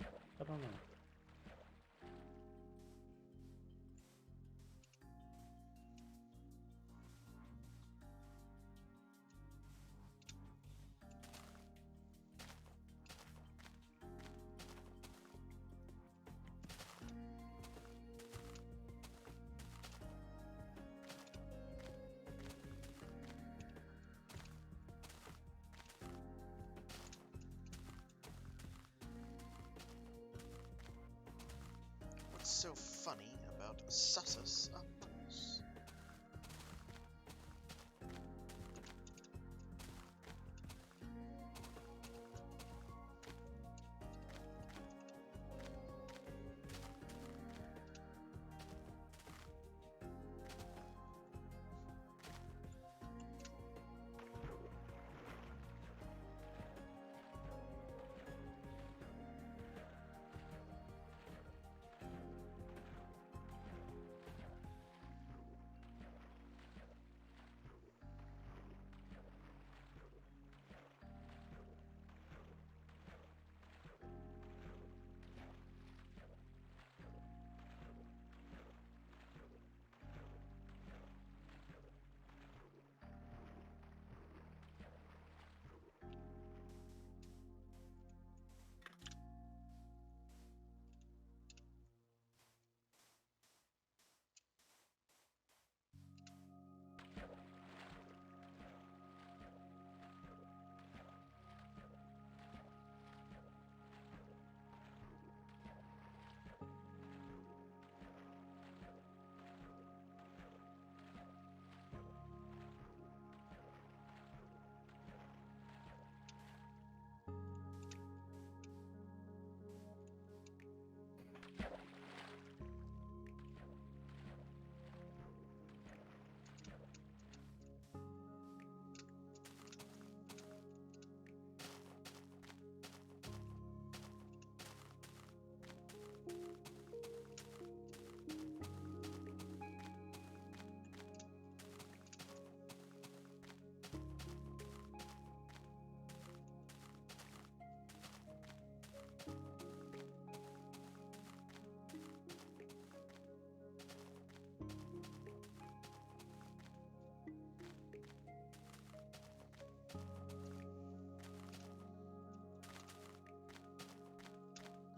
I don't know. What's so funny about Sussus Apples?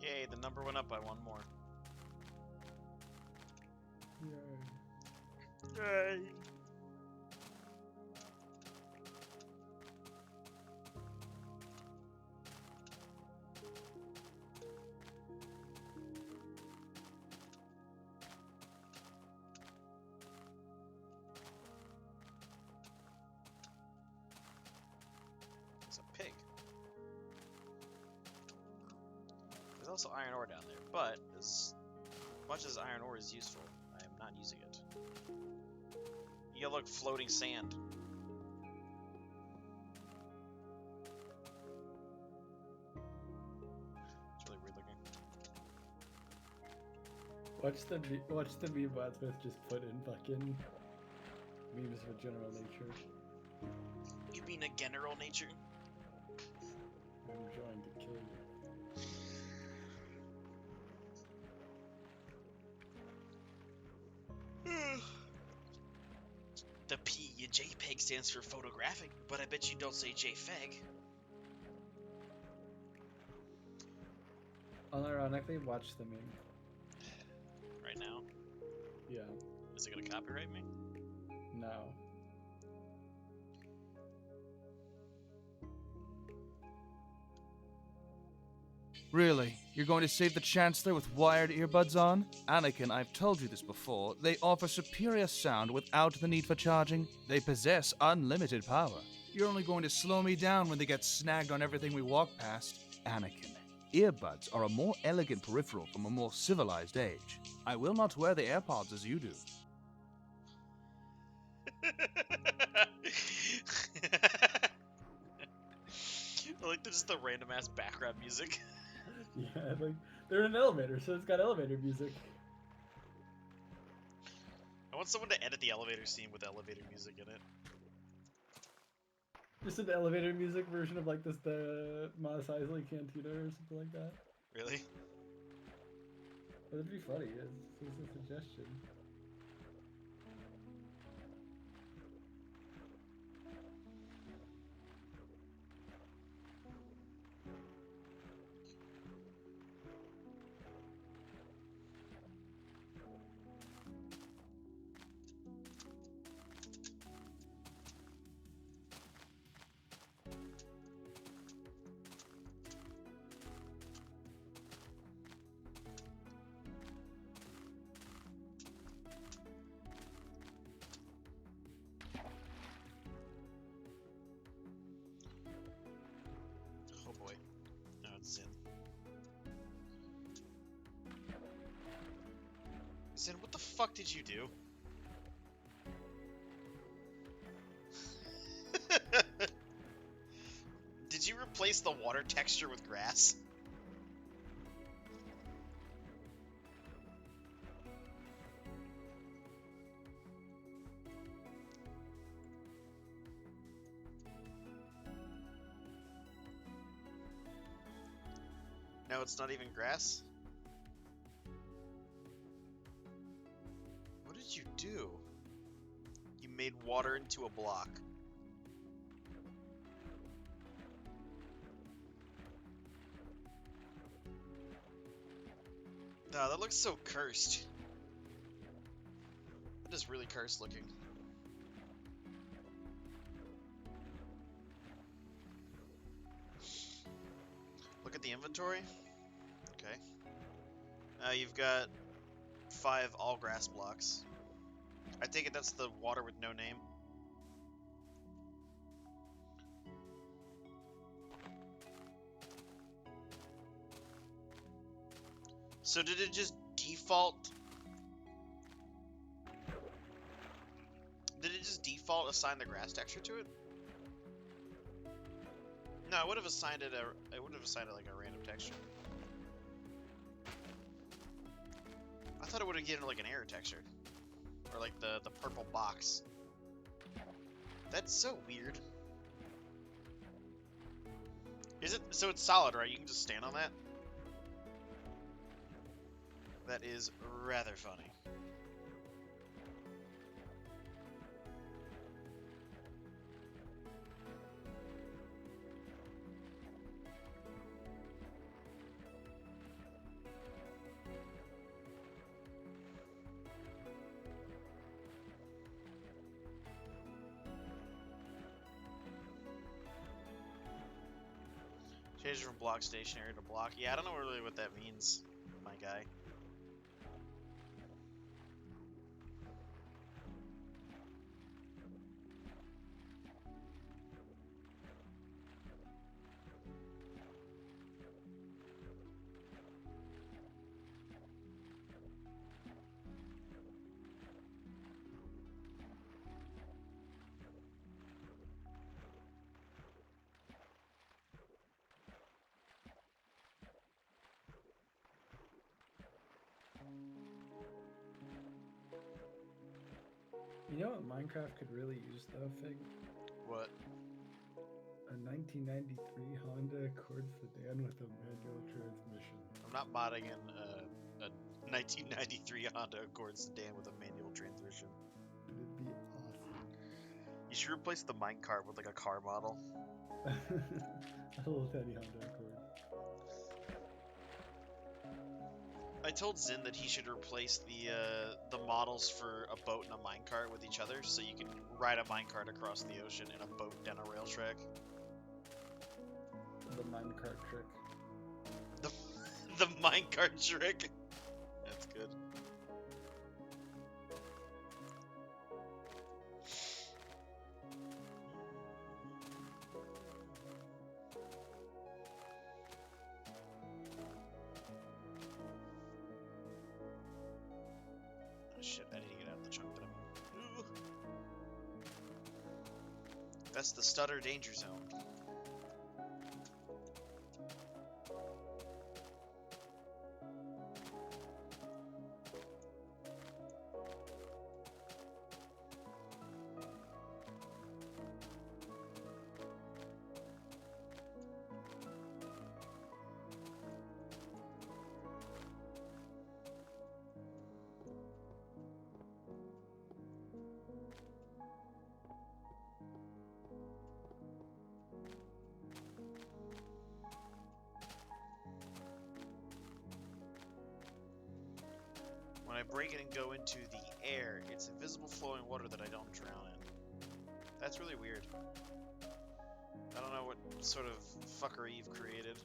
Yay, the number went up by one more. Yay. It's a pig. There's also iron ore down there, but as much as iron ore is useful, I am not using it. You look floating sand. It's really weird looking. Watch the meme Blacksmith just put in fucking memes for general nature. You mean a general nature? I'm trying to kill you. The JPEG stands for photographic, but I bet you don't say JFEG. Unironically, watch the meme. Right now? Yeah. Is it gonna copyright me? No. Really? You're going to save the Chancellor with wired earbuds on? Anakin, I've told you this before. They offer superior sound without the need for charging. They possess unlimited power. You're only going to slow me down when they get snagged on everything we walk past. Anakin, earbuds are a more elegant peripheral from a more civilized age. I will not wear the AirPods as you do. I like just the random ass background music. Yeah, like they're in an elevator, so it's got elevator music. I want someone to edit the elevator scene with elevator music in it. Just an elevator music version of like the Mos Eisley Cantina or something like that. Really? That'd be funny. It's a suggestion. Oh boy. No, it's Zin. Zin, what the fuck did you do? Did you replace the water texture with grass? No, it's not even grass? What did you do? You made water into a block. No, that looks so cursed. That is really cursed looking. Look at the inventory. Okay. You've got 5 all grass blocks. I take it that's the water with no name. So did it just default? Did it just default assign the grass texture to it? No, I would have assigned it like a random texture. I thought it would have given it like an error texture. Or like the purple box. That's so weird. Is it so it's solid, right? You can just stand on that? That is rather funny. Change from block stationary to block. Yeah, I don't know really what that means, my guy. You know what Minecraft could really use though, Fig? What? A 1993 Honda Accord sedan with a manual transmission. I'm not modding in a 1993 Honda Accord sedan with a manual transmission. It'd be awesome. You should replace the minecart with like a car model. A little tiny Honda Accord. I told Zin that he should replace the models for a boat and a minecart with each other, so you can ride a minecart across the ocean and a boat down a rail track. The minecart trick. The minecart trick. That's good. Oh shit, I need to get out of the chunk that I'm in. Ooh. That's the stutter danger zone. When I break it and go into the air, it's invisible flowing water that I don't drown in. That's really weird. I don't know what sort of fuckery you've created.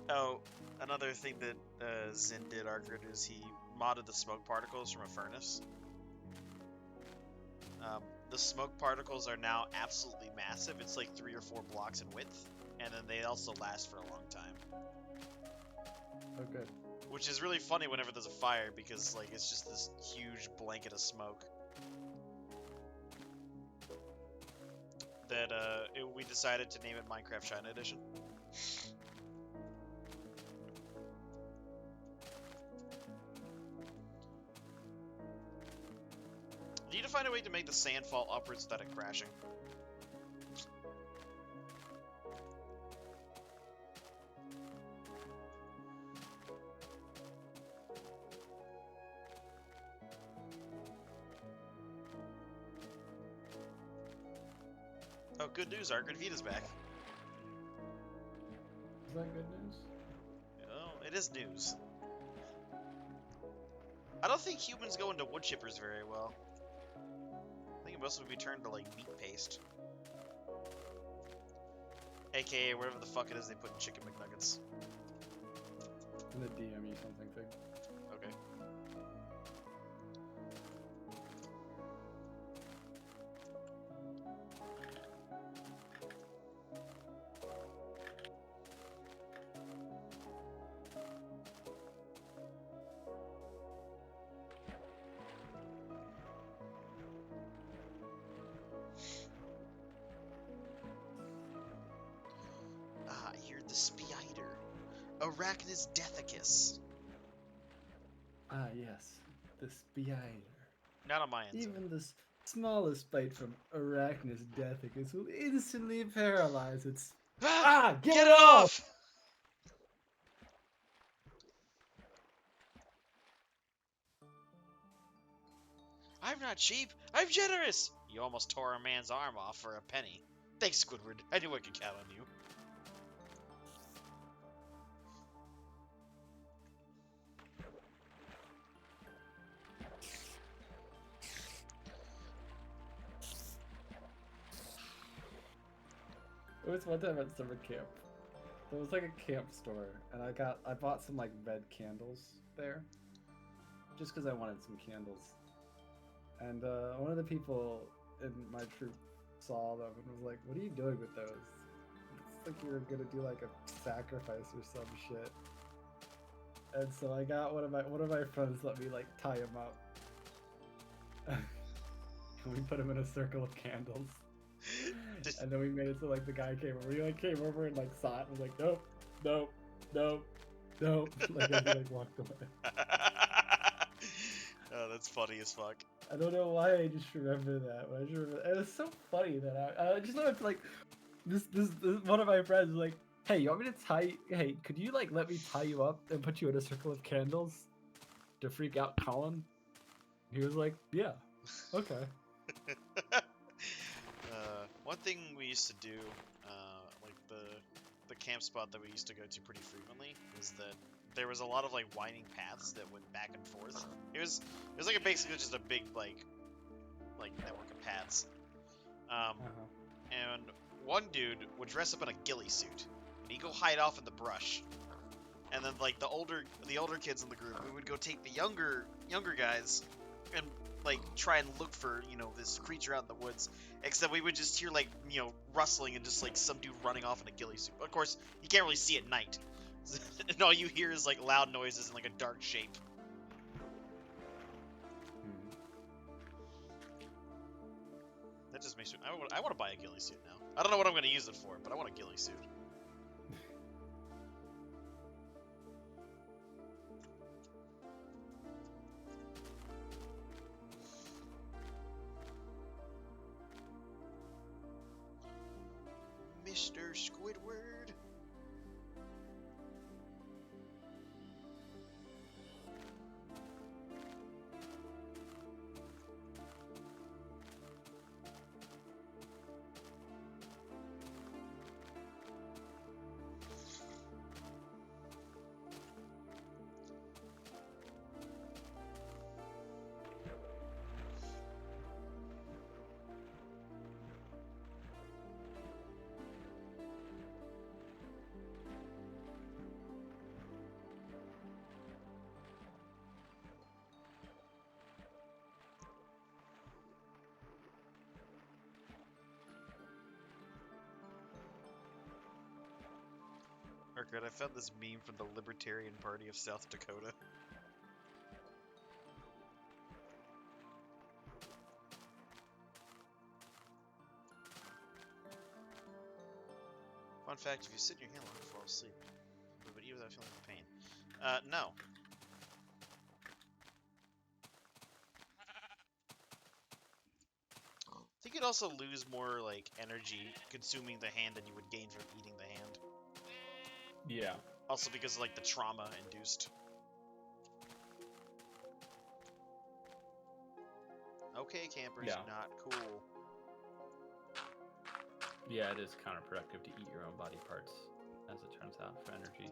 Oh, another thing that Zin did, Argrid, is he modded the smoke particles from a furnace. The smoke particles are now absolutely massive. It's like 3 or 4 blocks in width, and then they also last for a long time. Oh, good. Which is really funny whenever there's a fire, because like it's just this huge blanket of smoke. That we decided to name it Minecraft China Edition. You need to find a way to make the sand fall upwards without it crashing. Oh, good news, Argrid Vita's back. Is that good news? Oh, it is news. I don't think humans go into wood chippers very well. I think it mostly be turned to like meat paste. AKA whatever the fuck it is they put in chicken McNuggets. In the DM you something, Fig. Okay. Ah, I hear the spider. Arachnus deathicus. Ah, yes. The spider. Not on my end. Even the smallest bite from Arachnus deathicus will instantly paralyze its... Ah! Get off! I'm not cheap. I'm generous. You almost tore a man's arm off for a penny. Thanks, Squidward. I knew I could count on you. It was one time at summer camp. There was like a camp store, and I bought some like red candles there, just because I wanted some candles. And one of the people in my troop saw them and was like, "What are you doing with those? It's like you're gonna do like a sacrifice or some shit." And so I got one of my friends let me like tie him up, and we put him in a circle of candles. And then we made it so like the guy came over. He like came over and like saw it and was like, "Nope, nope, nope, nope." Like as he like walked away. Oh, that's funny as fuck. I don't know why I just remember that. But I just remember it was so funny that I just know it's like this one of my friends was like, "Hey, you want me to tie? Hey, could you like let me tie you up and put you in a circle of candles to freak out Colin?" He was like, "Yeah, okay." One thing we used to do, like the camp spot that we used to go to pretty frequently, is that there was a lot of like winding paths that went back and forth. It was like basically just a big like network of paths. And one dude would dress up in a ghillie suit, and he'd go hide off in the brush. And then like the older kids in the group, we would go take the younger guys and like try and look for, you know, this creature out in the woods. Except we would just hear like, you know, rustling and just like some dude running off in a ghillie suit. Of course, you can't really see at night. And all you hear is like loud noises in like a dark shape. That just makes me. I want to buy a ghillie suit now. I don't know what I'm going to use it for, but I want a ghillie suit. Mr. Squidward. Good. I found this meme from the Libertarian Party of South Dakota. Fun fact, if you sit in your hand long, you fall asleep. But even without feeling the pain. No. I think you'd also lose more, like, energy consuming the hand than you would gain from eating the hand. Yeah. Also because of, like, the trauma induced. Okay, campers, Yeah. not cool. Yeah, it is counterproductive to eat your own body parts, as it turns out, for energy.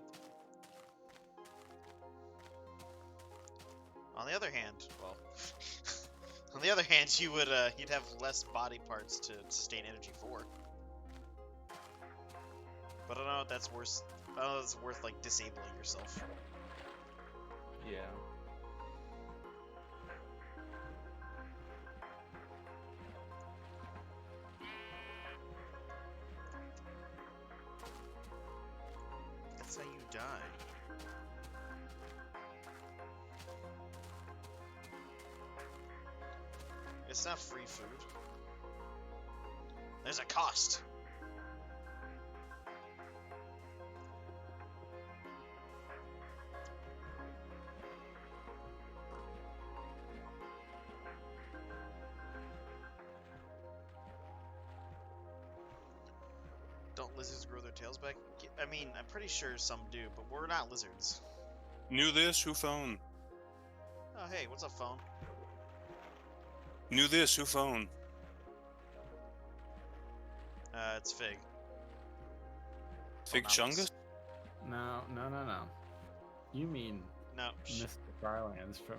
On the other hand, well, on the other hand, you would you'd have less body parts to sustain energy for. But I don't know if that's worse. I don't know if it's worth like disabling yourself. Yeah. That's how you die. It's not free food. There's a cost. Don't lizards grow their tails back? I mean, I'm pretty sure some do, but we're not lizards. Knew this? Who phone? Oh, hey, what's up, phone? Knew this? Who phone? It's Fig. Fig Chungus? No. You mean No. Mr. Garlands from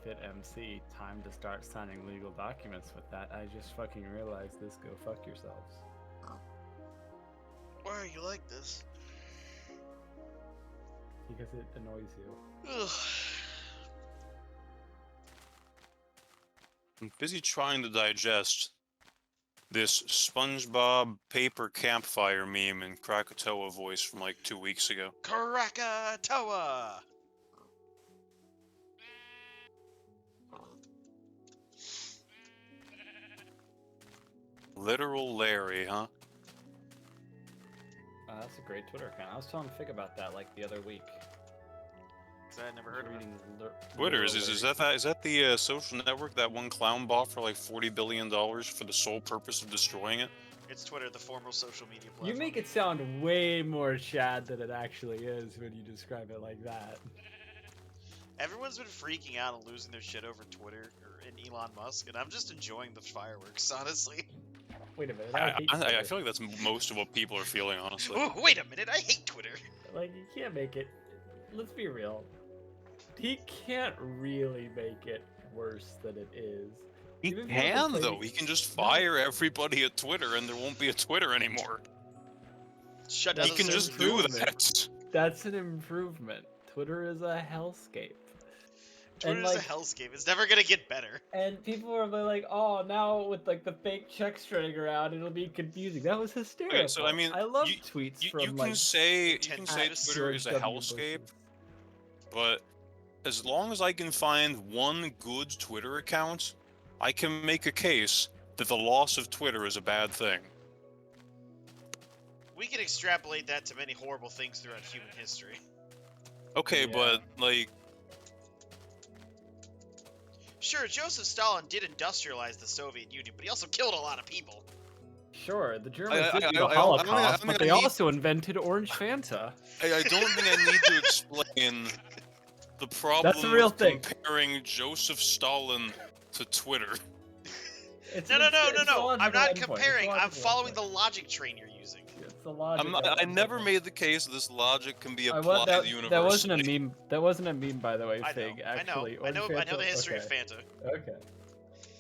@FitMC. Time to start signing legal documents with that. I just fucking realized this. Go fuck yourselves. Why are you like this? Because it annoys you. Ugh. I'm busy trying to digest this SpongeBob paper campfire meme in Krakatoa voice from like 2 weeks ago. Krakatoa! Literal Larry, huh? That's a great Twitter account. I was telling Fig about that like the other week. Cause I had never heard of it. Twitter is that the social network that one clown bought for like $40 billion for the sole purpose of destroying it? It's Twitter, the former social media platform. You make it sound way more Chad than it actually is when you describe it like that. Everyone's been freaking out and losing their shit over Twitter and Elon Musk, and I'm just enjoying the fireworks, honestly. Wait a minute. I feel like that's most of what people are feeling, honestly. Oh, wait a minute, I hate Twitter. Like, you can't make it. Let's be real. He can't really make it worse than it is. He Even if he can, doesn't though. He can just fire everybody at Twitter and there won't be a Twitter anymore. Shut That's down He the can server. just do that. That's an improvement. Twitter is a hellscape. Twitter's a hellscape. It's never gonna get better. And people are like, "Oh, now with like the fake checks running around, it'll be confusing." That was hysterical. Okay, so I mean, I love tweets from you can like say Ten Twitter George is a W. hellscape, Bush's. but as long as I can find one good Twitter account, I can make a case that the loss of Twitter is a bad thing. We can extrapolate that to many horrible things throughout human history. Okay, Yeah. but like, Sure, Joseph Stalin did industrialize the Soviet Union, but he also killed a lot of people. Sure, the Germans I did the don't think Holocaust, I but they need- also invented Orange Fanta. I don't think I need to explain the problem That's the real with thing. comparing Joseph Stalin to Twitter. It's No. it's a I'm logical not endpoint. It's a comparing. I'm logical following endpoint. the logic train you're using. It's a logical I never endpoint. made the case this logic can be I applied wa- that, universally. that wasn't a meme. That wasn't a meme, by the way, I know. Fig. Actually, I know Orange the Fanta- history okay. of Fanta. Okay.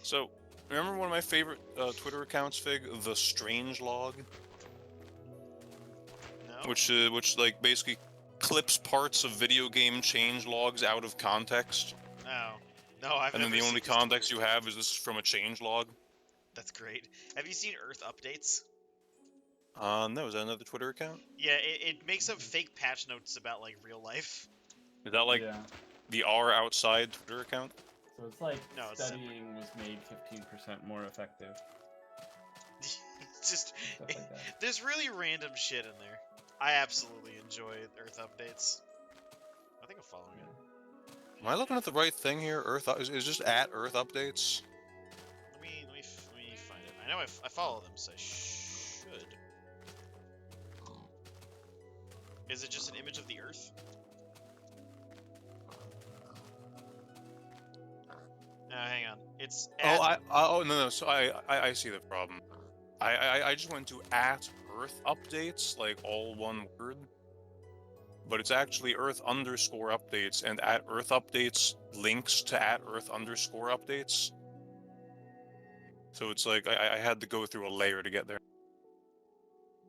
So, remember one of my favorite Twitter accounts, Fig? The Strangelog? No. Which like basically clips parts of video game change logs out of context, No, I've and then never the only seen this. context you have is this is from a change log. That's great. Have you seen Earth updates? No, is that another Twitter account? Yeah, it makes up fake patch notes about like real life. Is that like yeah. the R outside Twitter account? So it's like No, it's studying was made 15% more effective. It's just Stuff like that. there's really random shit in there. I absolutely enjoy Earth updates. I think I'm following it. Am I looking at the right thing here? Is just at Earth updates? Let me find it. I know I follow them, so I should. Is it just an image of the Earth? No, hang on. It's at, No. So I see the problem. I just went to at Earth updates, like all one word. But it's actually Earth underscore updates, and at Earth updates links to at Earth underscore updates. So it's like I had to go through a layer to get there.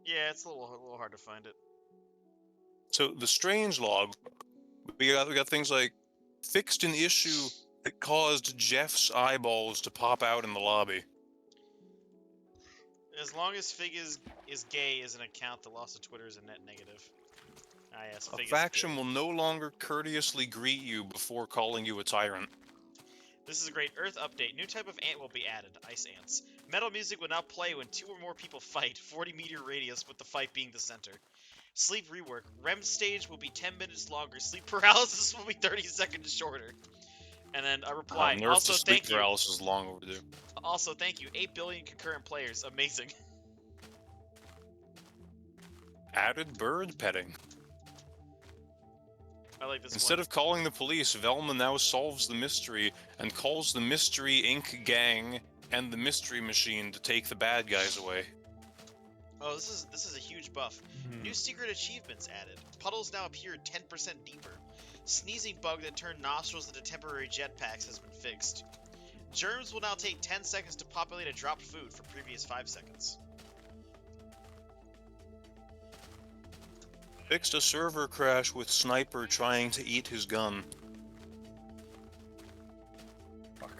yeah, it's a little hard to find it. So the strange log, we got things like fixed an issue that caused Jeff's eyeballs to pop out in the lobby. As long as Fig is gay as an account, the loss of Twitter is a net negative. Ah, yes, A Fig is faction gay. will no longer courteously greet you before calling you a tyrant. This is a great Earth update. New type of ant will be added. Ice ants. Metal music will now play when 2 or more people fight. 40-meter radius, with the fight being the center. Sleep rework. REM stage will be 10 minutes longer. Sleep paralysis will be 30 seconds shorter. And then a reply. Nerf Also, to sleep thank you. paralysis is long overdue. Also, thank you. 8 billion concurrent players. Amazing. Added bird petting. I like this Instead one. of calling the police, Velma now solves the mystery and calls the Mystery Inc. gang and the Mystery Machine to take the bad guys away. Oh, this is a huge buff. New secret achievements added. Puddles now appear 10% deeper. Sneezing bug that turned nostrils into temporary jetpacks has been fixed. Germs will now take 10 seconds to populate a dropped food from previous 5 seconds. Fixed a server crash with sniper trying to eat his gun. Fuck.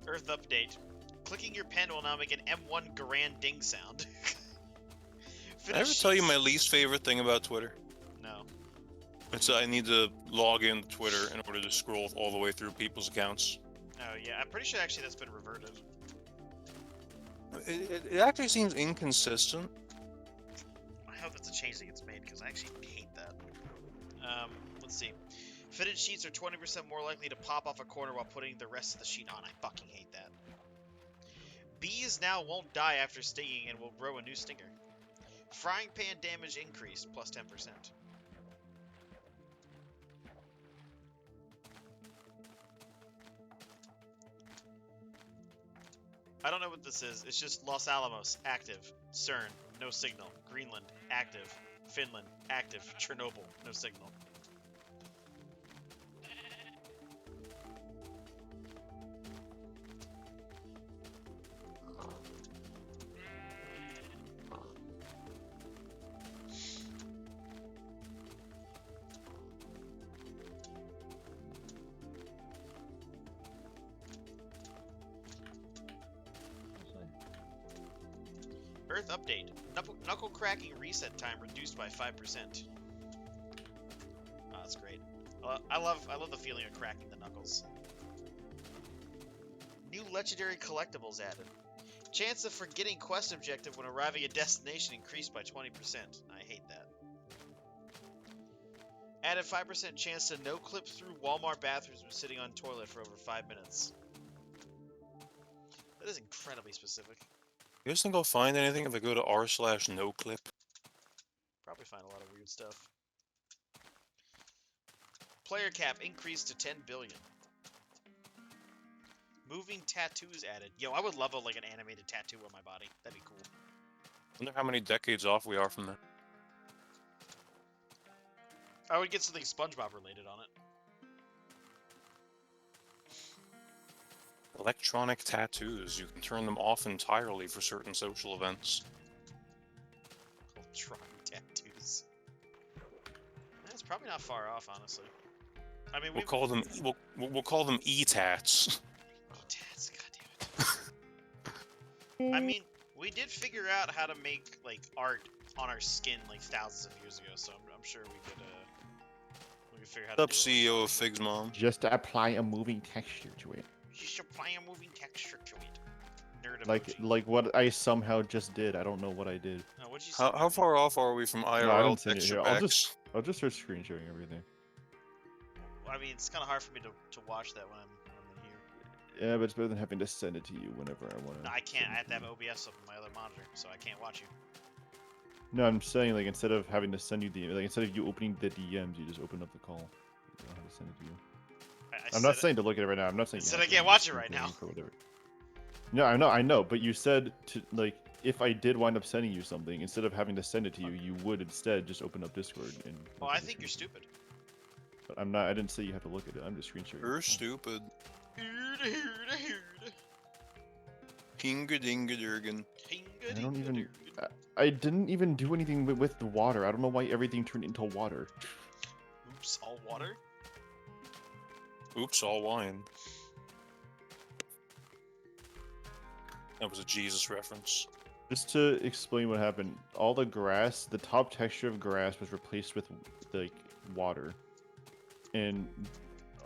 Earth update. Clicking your pen will now make an M1 Garand ding sound. Did I ever tell you sheets- my least favorite thing about Twitter? No. It's I need to log in to Twitter in order to scroll all the way through people's accounts. Oh yeah, I'm pretty sure actually that's been reverted. It actually seems inconsistent. I hope it's a change that gets made because I actually hate that. Let's see. Fitted sheets are 20% more likely to pop off a corner while putting the rest of the sheet on. I fucking hate that. Bees now won't die after stinging and will grow a new stinger. Frying pan damage increased, plus 10%. I don't know what this is. It's just Los Alamos, active. CERN, no signal. Greenland, active. Finland, active. Chernobyl, no signal. Earth update. Knuckle cracking reset time reduced by 5%. Oh, that's great. I love the feeling of cracking the knuckles. New legendary collectibles added. Chance of forgetting quest objective when arriving at destination increased by 20%. I hate that. Added 5% chance to no clip through Walmart bathrooms when sitting on toilet for over 5 minutes. That is incredibly specific. You guys think I'll find anything if I go to r/noclip? Probably find a lot of weird stuff. Player cap increased to 10 billion. Moving tattoos added. Yo, I would love like an animated tattoo on my body. That'd be cool. Wonder how many decades off we are from that. I would get something SpongeBob related on it. Electronic tattoos. You can turn them off entirely for certain social events. Electronic tattoos. That's probably not far off, honestly. I mean, We'll call them e-tats. Tats, goddammit. I mean, we did figure out how to make like art on our skin like thousands of years ago, so I'm sure we could figure out how to What's up, do it. CEO of Fig's mom? Just apply a moving texture to it. Just apply a moving texture to it. Nerd Like emoji. what I somehow just did. I don't know what I did. No, what'd you say? How far off are we from No, I IRL don't see it texture here. packs? I'll just start screen sharing everything. I mean, it's kind of hard for me to watch that when I'm here. Yeah, but it's better than having to send it to you whenever I want to. No, I can't. I have to have OBS up on my other monitor, so I can't watch you. No, I'm saying like instead of having to send you the instead of you opening the DMs, you just open up the call. You don't have to send it to you. I'm not saying to look at it right now. I'm not saying. said you I have to can't do watch the it right screen now. sharing for whatever. No, I know, but you said to like if I did wind up sending you something, instead of having to send it to you, you would instead just open up Discord and. Well, look I at the think you're screen. stupid. But I'm not. I didn't say you have to look at it. I'm just screen sharing. You're Oh. stupid. Hinga Hinga dinga durgan. I don't even. I didn't even do anything with the water. I don't know why everything turned into water. Oops, all water? Oops, all wine. That was a Jesus reference. Just to explain what happened, all the grass, the top texture of grass was replaced with like water, and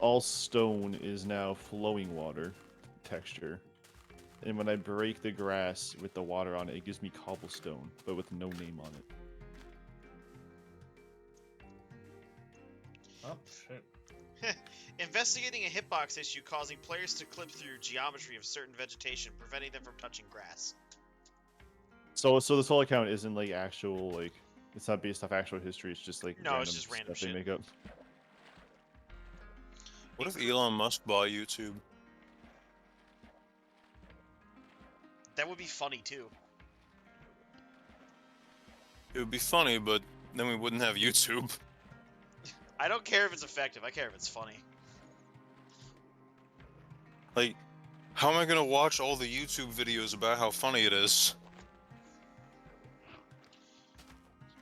all stone is now flowing water texture. And when I break the grass with the water on it, it gives me cobblestone, but with no name on it. Oh shit. Investigating a hitbox issue causing players to clip through geometry of certain vegetation, preventing them from touching grass. So this whole account isn't like actual like it's not based off actual history. It's just like No, it's just random stuff they shit. make up. What if Elon Musk bought YouTube? That would be funny too. It would be funny, but then we wouldn't have YouTube. I don't care if it's effective, I care if it's funny. Like, how am I gonna watch all the YouTube videos about how funny it is?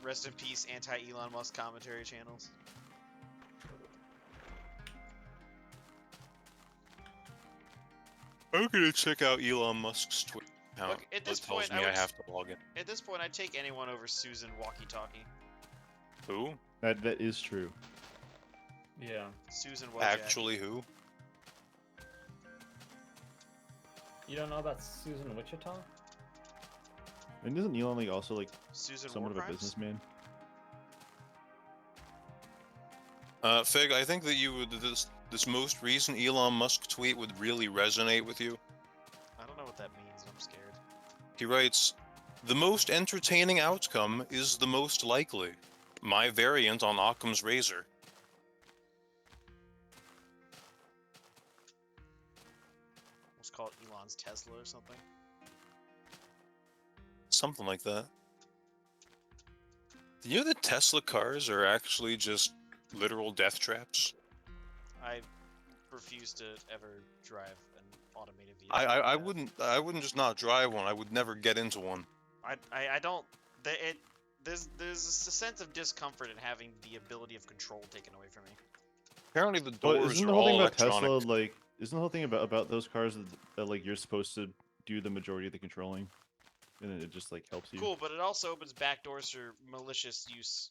Rest in peace, anti-Elon Musk commentary channels. I'm gonna check out Elon Musk's Twitter account. Look, at this It tells point, me I have to log in. At this point, I'd take anyone over Susan Walkie-Talkie. Who? That is true. Yeah. Susan Wojcicki. Actually, who? You don't know about Susan Wichita? And isn't Elon like also like Susan somewhat of a Warcrimes? businessman? Fig, I think that you would this most recent Elon Musk tweet would really resonate with you. I don't know what that means. I'm scared. He writes, "The most entertaining outcome is the most likely. My variant on Occam's razor." Let's call it Elon's Tesla or something. Something like that. Do you know that Tesla cars are actually just literal death traps? I refuse to ever drive an automated vehicle. I wouldn't just not drive one. I would never get into one. I don't. There's a sense of discomfort in having the ability of control taken away from me. Apparently the But doors isn't are the whole thing all about electronic. Tesla like? Isn't the whole thing about those cars that like you're supposed to do the majority of the controlling, and then it just like helps you? Cool, but it also opens back doors for malicious use.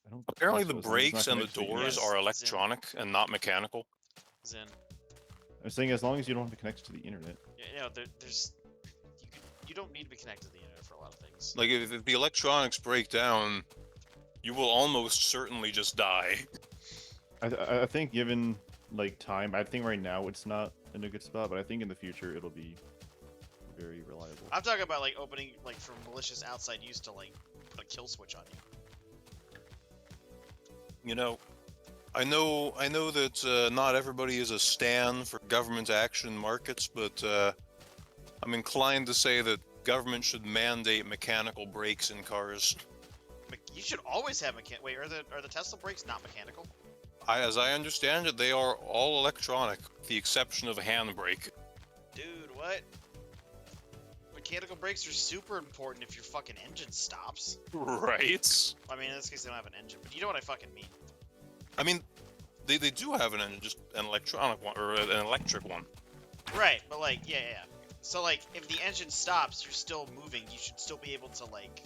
I don't Apparently think the so, as long as it's brakes not and the connected to doors Yes, are Zim. electronic and not mechanical. Zen. I'm saying as long as you don't have to connect to the internet. Yeah, there's you don't need to be connected to the internet for a lot of things. Like if the electronics break down, you will almost certainly just die. I think given like time, I think right now it's not in a good spot, but I think in the future it'll be very reliable. I'm talking about like opening like for malicious outside use to like put a kill switch on you. You know, I know that not everybody is a stan for government action in markets, but I'm inclined to say that government should mandate mechanical brakes in cars. You should always have Wait, are the Tesla brakes not mechanical? As I understand it, they are all electronic, with the exception of a handbrake. Dude, what? Mechanical brakes are super important if your fucking engine stops. Right? I mean, in this case, they don't have an engine, but you know what I fucking mean. I mean, they do have an engine, just an electronic one, or an electric one. Right, but like, yeah. So like, if the engine stops, you're still moving. You should still be able to like,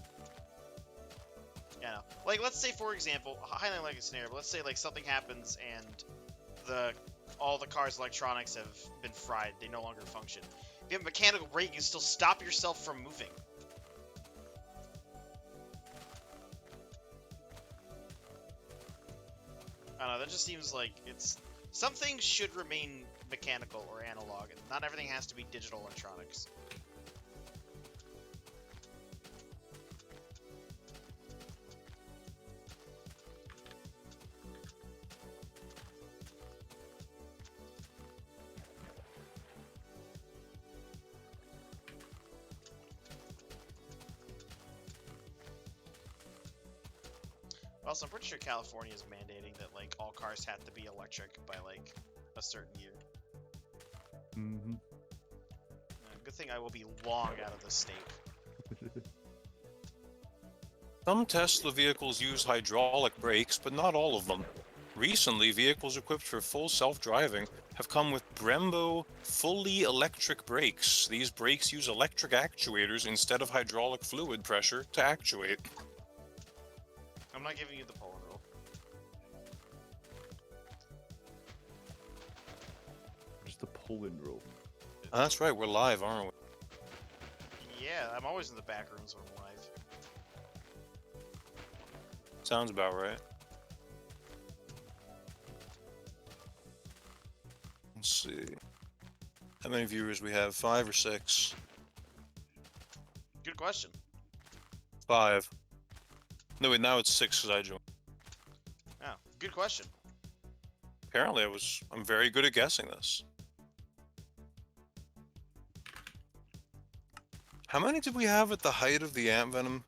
you know, like let's say for example, highly unlikely scenario, but let's say like something happens and all the car's electronics have been fried. They no longer function. If you have a mechanical brake, you can still stop yourself from moving. I don't know, that just seems like some things should remain mechanical or analog, and not everything has to be digital electronics. Also, I'm pretty sure California is mandating that like all cars have to be electric by like a certain year. Mm-hmm. Good thing I will be long out of this state. Some Tesla vehicles use hydraulic brakes, but not all of them. Recently, vehicles equipped for full self-driving have come with Brembo fully electric brakes. These brakes use electric actuators instead of hydraulic fluid pressure to actuate. I'm not giving you the Poland rule. Just the Poland rule. Oh, that's right, we're live, aren't we? Yeah, I'm always in the back rooms when I'm live. Sounds about right. Let's see. How many viewers we have? 5 or 6? Good question. 5. No, wait, now it's 6 because I joined. Oh, good question. Apparently I'm very good at guessing this. How many did we have at the height of the ant venom?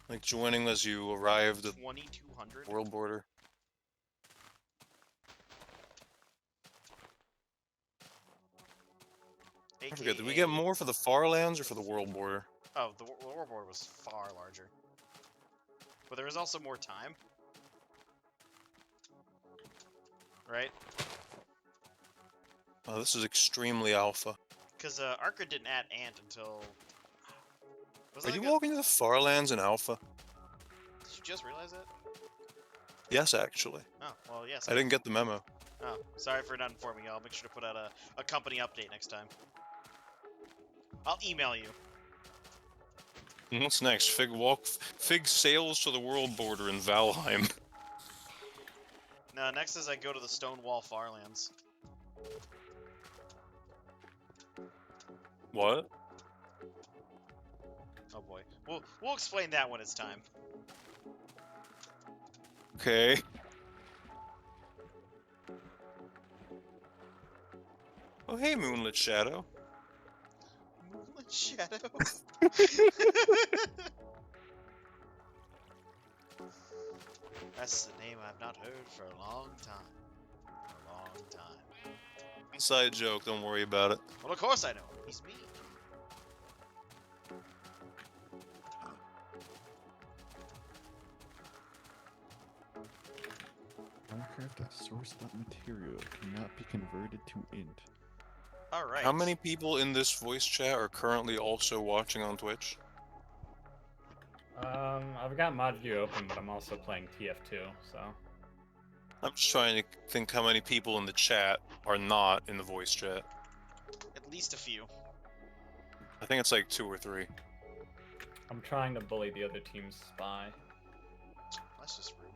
Like joining as you arrived at 2,200. world border? I forget, did we get more for the far lands or for the world border? Oh, the world border was far larger. but there is also more time. Right? Oh, this is extremely alpha. Because Arca didn't add Ant until... Was Are that you like walking to the Farlands in alpha? Did you just realize that? Yes, actually. Oh, well, yes. I didn't get the memo. Oh, sorry for not informing you. I'll make sure to put out a company update next time. I'll email you. And what's next? Fig sails to the world border in Valheim. No, next is I go to the Stonewall Farlands. What? Oh boy. We'll explain that when it's time. Okay. Oh, hey, Moonlit Shadow. Moonlit Shadow? That's the name I've not heard for a long time. A long time. Inside joke, don't worry about it. Well, of course I know him. He's me. Minecraft source material cannot be converted to int. Alright. How many people in this voice chat are currently also watching on Twitch? I've got ModView open, but I'm also playing TF2, so... I'm just trying to think how many people in the chat are not in the voice chat. At least a few. I think it's like 2 or 3. I'm trying to bully the other team's spy. That's just rude.